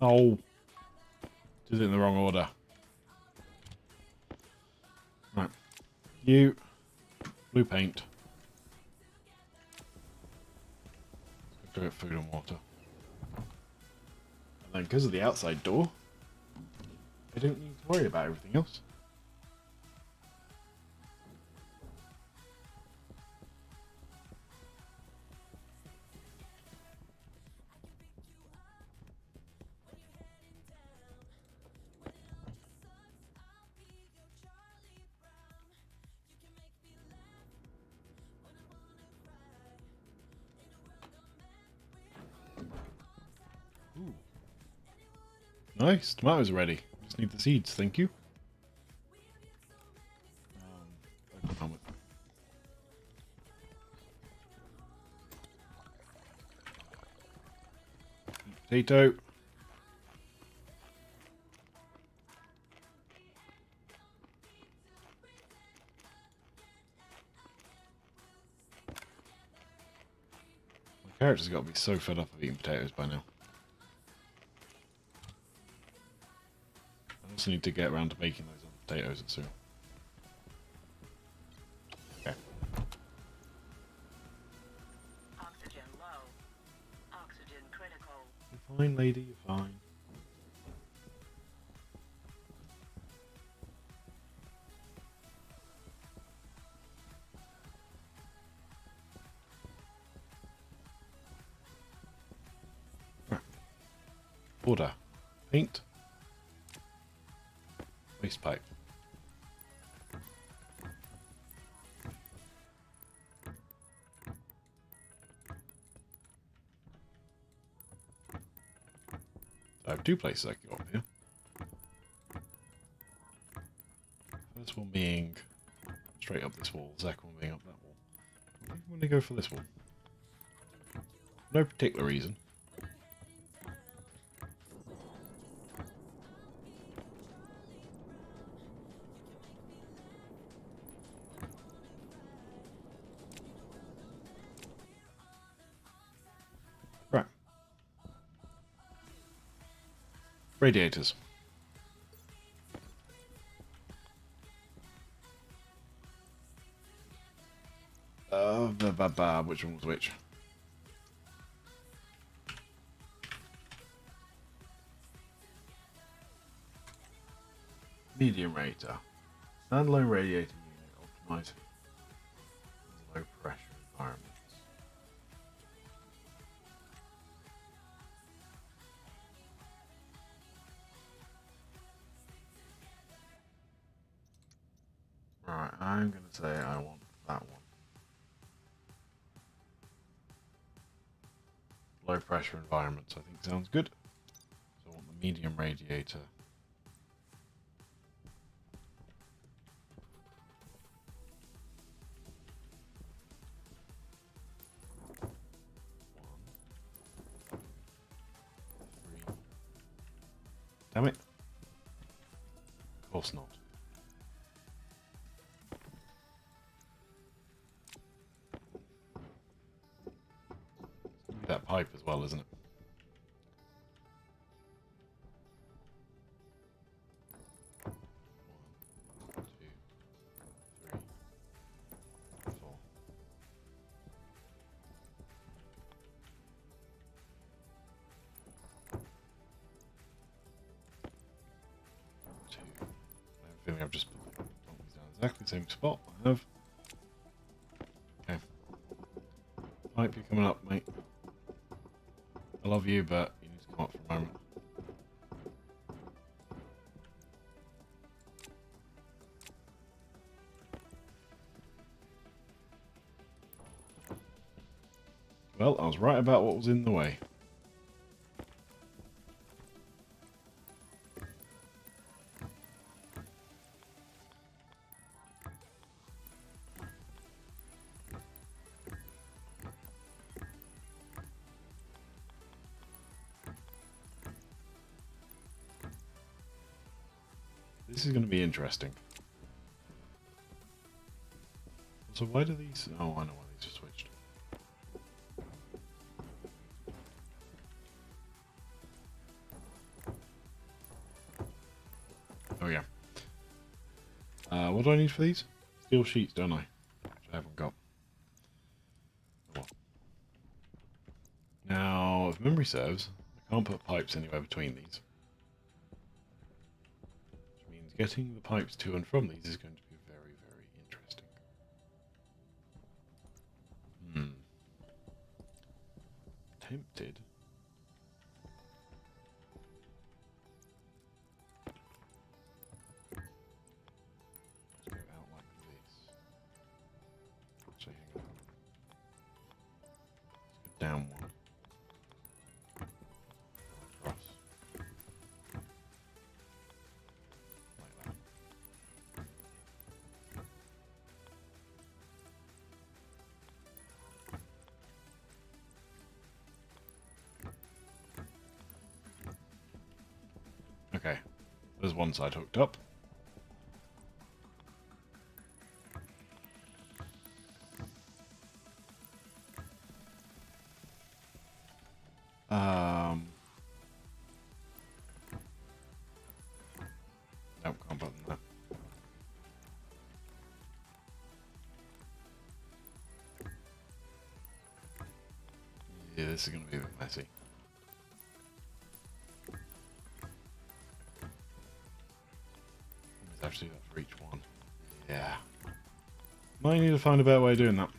Oh. Did it in the wrong order. Right. You. Blue paint. Go get food and water. And then because of the outside door, I don't need to worry about everything else. Ooh. Nice, tomatoes are ready. Just need the seeds, thank you. Open helmet. Potato. My character's got to be so fed up of eating potatoes by now. I also need to get around to making those other potatoes soon. Okay. Oxygen low. Oxygen critical. You're fine, lady, you're fine. Right. Order. Paint. Waste pipe. I have two places I can go up here. First one being straight up this wall, the second one being up that wall. I think I'm going to go for this one. No particular reason. Right. Radiators. Which one was which? Medium radiator. Standalone radiator unit optimized for low pressure environments. Right, I'm going to say I want that one. Low pressure environments, I think sounds good. So I want the medium radiator. Damn it. Of course not. It's gonna be that pipe as well, isn't it? One, two, three, four. Two. I have a feeling I've just put these down exactly the same spot. I have. Okay. Might be coming up, mate. I love you, but you need to come up for a moment. Well, I was right about what was in the way. This is going to be interesting. So why do these... Oh, I know why these are switched. Oh yeah. What do I need for these? Steel sheets, don't I? Which I haven't got. Oh, well. Now, if memory serves, I can't put pipes anywhere between these. Which means getting the pipes to and from these is going to be very, very interesting. Tempted. Let's go out like this. Actually, hang on. Let's go down one. Across. Like that. Okay, there's one side hooked up. Nope, can't button that. Yeah, this is going to be a bit messy. Let's actually do that for each one. Yeah. Might need to find a better way of doing that.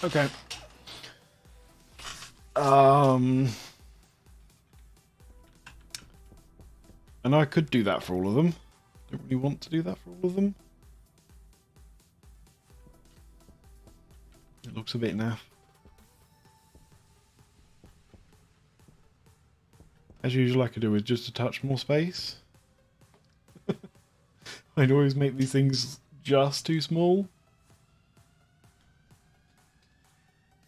Okay. And I could do that for all of them. Don't really want to do that for all of them. It looks a bit naff. As usual, I could do with just a touch more space. I'd always make these things just too small.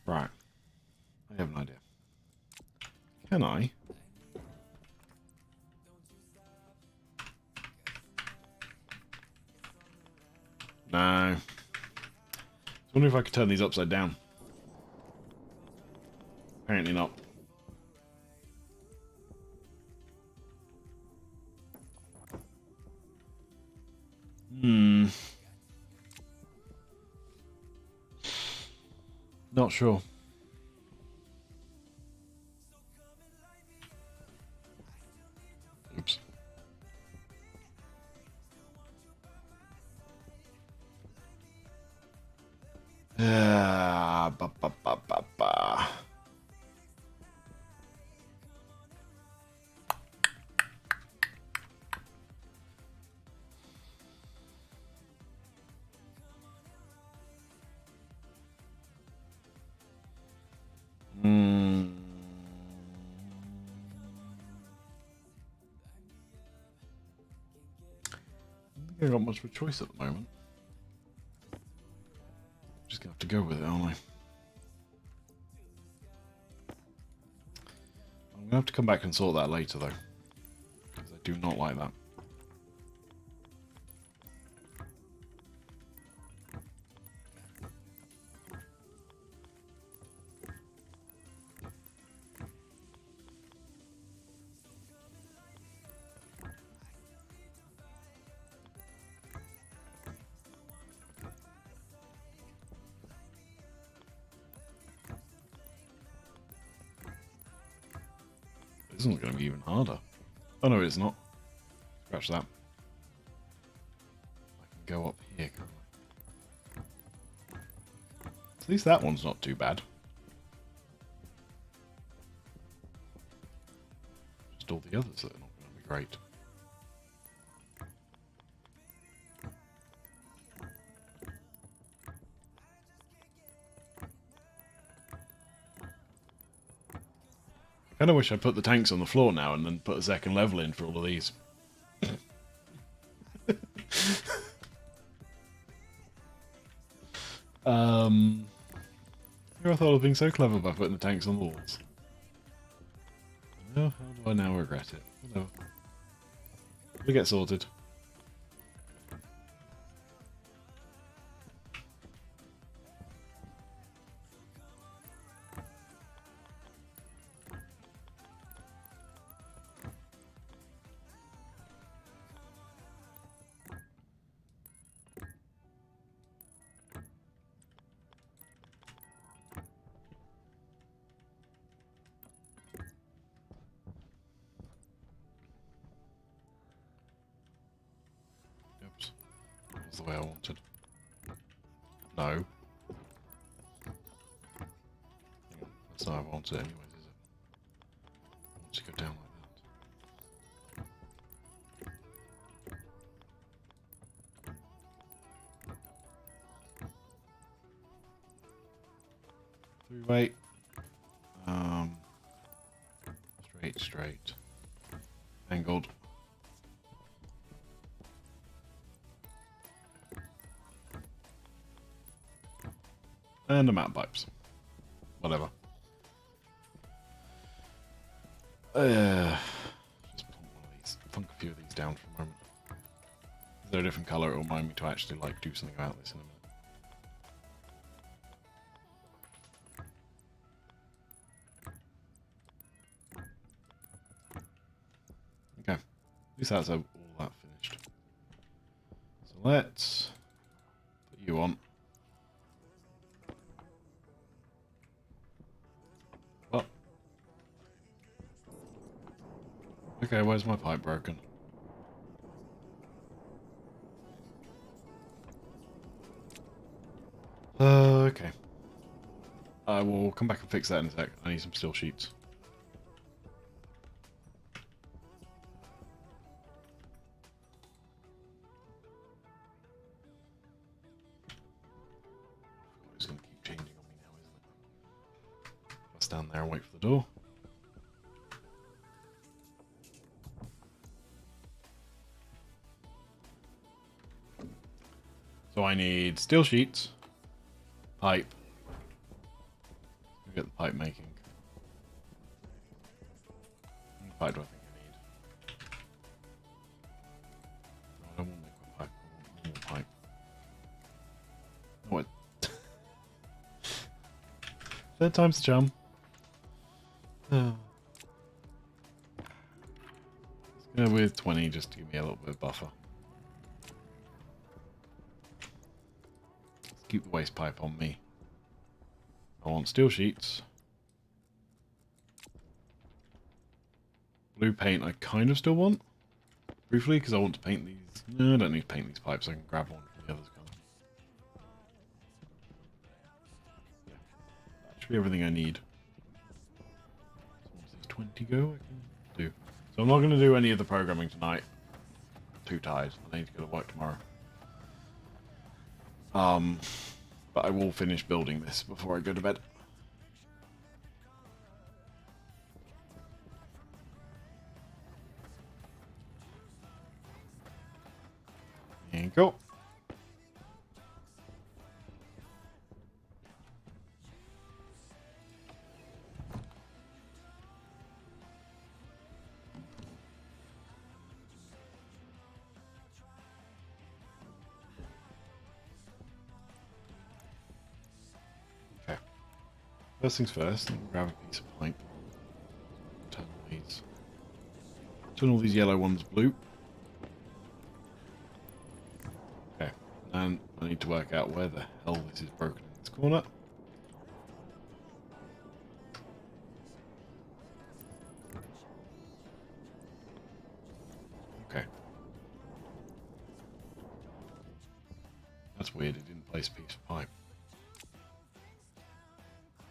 Right. I have an idea. Can I? No. I was wondering if I could turn these upside down. Apparently not. Not sure. Oops. Ba, ba, ba, ba, ba. I don't think I got much of a choice at the moment. Just gonna have to go with it, aren't I? I'm gonna have to come back and sort that later, though, because I do not like that. This isn't going to be even harder. Oh no, it's not. Scratch that. I can go up here, can't I? At least that one's not too bad. Just all the others that are not going to be great. I kind of wish I put the tanks on the floor now and then put a second level in for all of these. Here I thought I was being so clever by putting the tanks on the walls. Well, how do I now regret it? Whatever. We'll get sorted. Oops. That was the way I wanted. No. That's not how I wanted it anyways, is it? I want to go down like that. 3-weight. Straight. Angled. And the mountain pipes. Whatever. Just plunk a few of these down for a moment. If they're a different colour, it'll remind me to actually like do something about this in a minute. Okay, at least that's all that finished. So let's put you on. Oh. Okay, where's my pipe broken? Okay. I will come back and fix that in a sec. I need some steel sheets. It's going to keep changing on me now, isn't it? I'll stand there and wait for the door. So I need steel sheets, pipe. Get the pipe making. How much pipe do I think I need? No, I don't want liquid pipe. I want normal pipe. What? Third time's the charm. Let's go with 20 just to give me a little bit of buffer. Let's keep the waste pipe on me. I want steel sheets. Blue paint I kind of still want. Briefly, because I want to paint these. No, I don't need to paint these pipes. I can grab one from the others. Yeah, that should be everything I need. So once there's 20 go, I can do. So I'm not going to do any of the programming tonight. I'm too tired. I need to go to work tomorrow. But I will finish building this before I go to bed. There you go. Okay. First things first, let me grab a piece of pipe. Turn all these yellow ones blue. Okay. And I need to work out where the hell this is broken in this corner. Okay. That's weird, it didn't place a piece of pipe.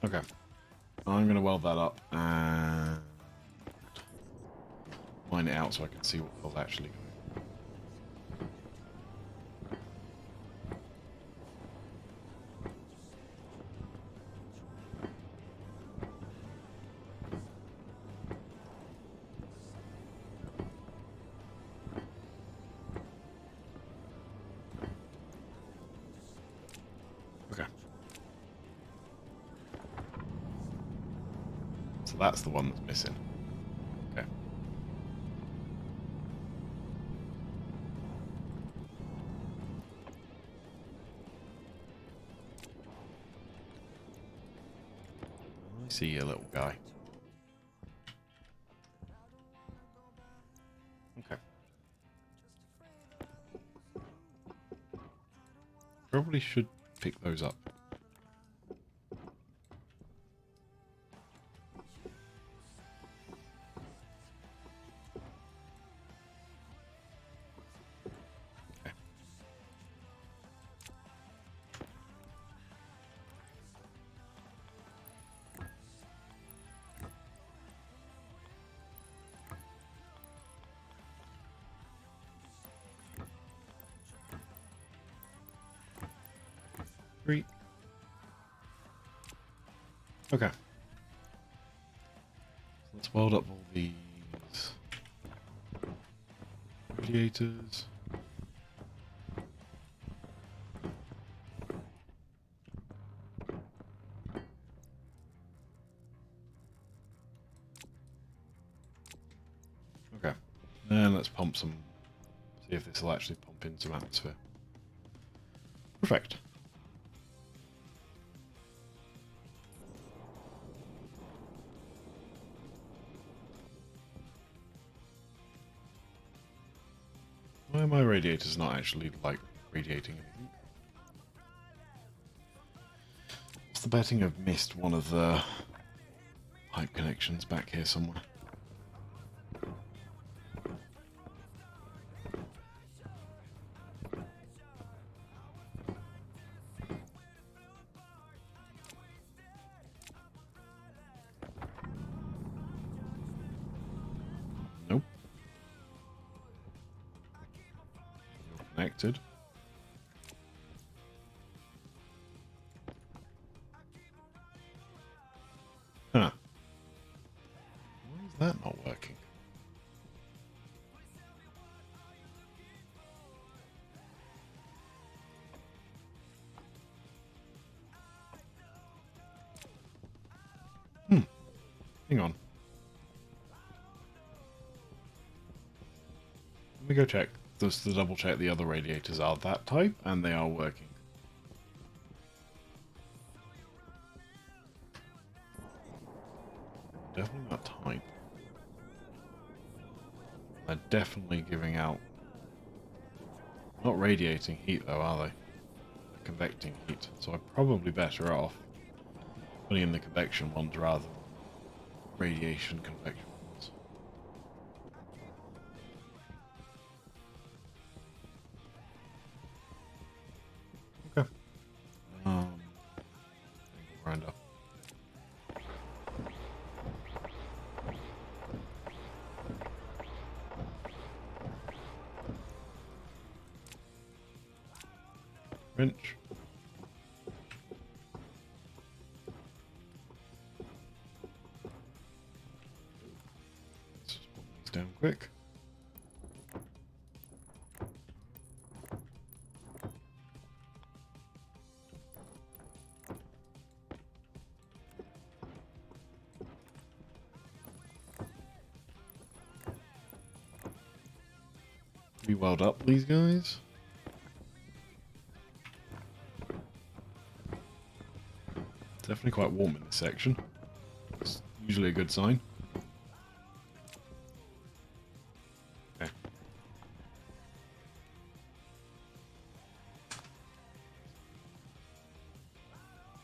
Okay. I'm going to weld that up and line it out so I can see what hell's actually going on. Okay. So that's the one that's missing. I see you, little guy. Okay. Probably should pick those up. Okay. Three. Okay. Let's weld up all these radiators. Okay. And let's pump some, see if this will actually pump in some atmosphere. Perfect. Why are my radiators not actually, like, radiating anything? What's the betting I've missed one of the pipe connections back here somewhere? Nope. You're connected. Huh. Why is that not working? Hang on. Let me go check. Just to double check the other radiators are that type, and they are working. Definitely not type. They're definitely giving out... Not radiating heat though, are they? Convecting heat. So I'm probably better off putting in the convection ones rather than radiation convection ones. Okay. Round up. Wrench. Let's just put these down quick. Re-weld up, please, guys. Definitely quite warm in this section. It's usually a good sign. Okay.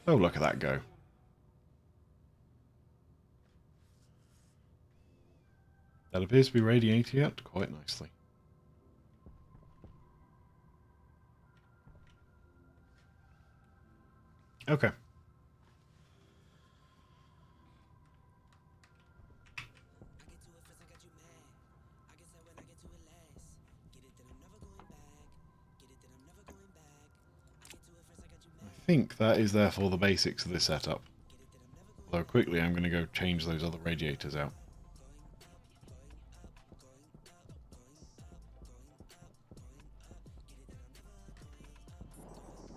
Oh, look at that go. That appears to be radiating out quite nicely. Okay. I think that is therefore the basics of this setup. Although quickly I'm going to go change those other radiators out.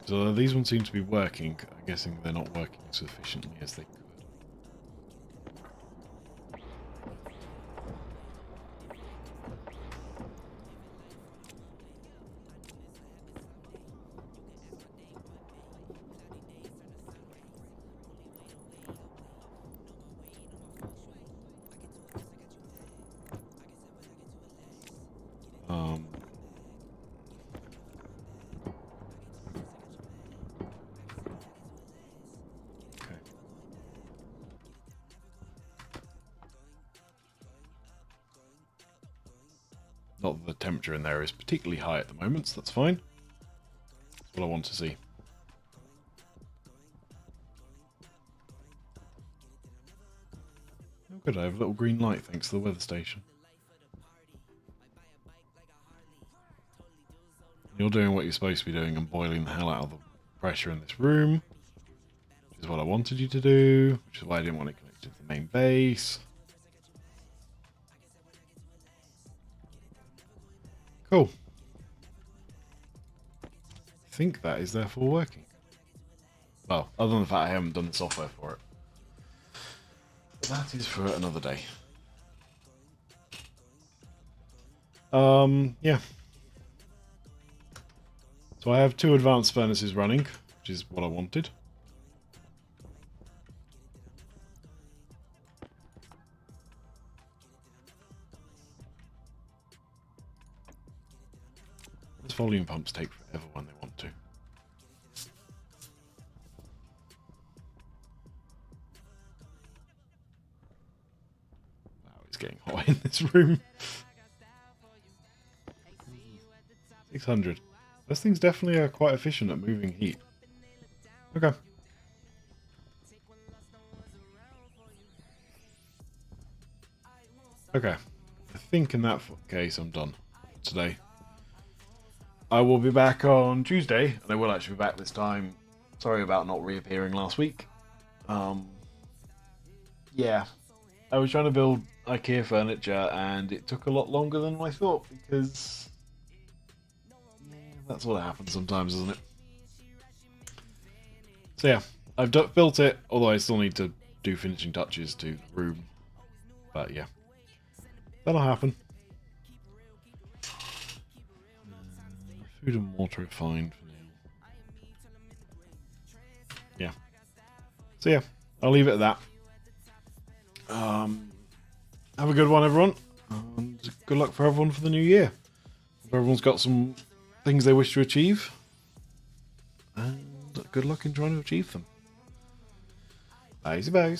So these ones seem to be working. I'm guessing they're not working as efficiently as they could. Not that the temperature in there is particularly high at the moment, so that's fine. That's what I want to see. Oh good, I have a little green light thanks to the weather station. You're doing what you're supposed to be doing and boiling the hell out of the pressure in this room. Which is what I wanted you to do, which is why I didn't want it connected to the main base. Cool. I think that is therefore working. Well, other than the fact I haven't done the software for it. But that is for another day. Yeah. So I have 2 advanced furnaces running, which is what I wanted. Those volume pumps take forever when they want to. Wow, it's getting hot in this room. 600. Those things definitely are quite efficient at moving heat. Okay. Okay. I think in that case I'm done today. I will be back on Tuesday, and I will actually be back this time. Sorry about not reappearing last week. Yeah. I was trying to build IKEA furniture, and it took a lot longer than I thought, because... yeah, that's what happens sometimes, isn't it? So yeah, I've built it, although I still need to do finishing touches to the room. But yeah, that'll happen. Food and water are fine for now. Yeah. So yeah, I'll leave it at that. Have a good one, everyone. And good luck for everyone for the new year. Hope everyone's got some things they wish to achieve. And good luck in trying to achieve them. Bye, bye.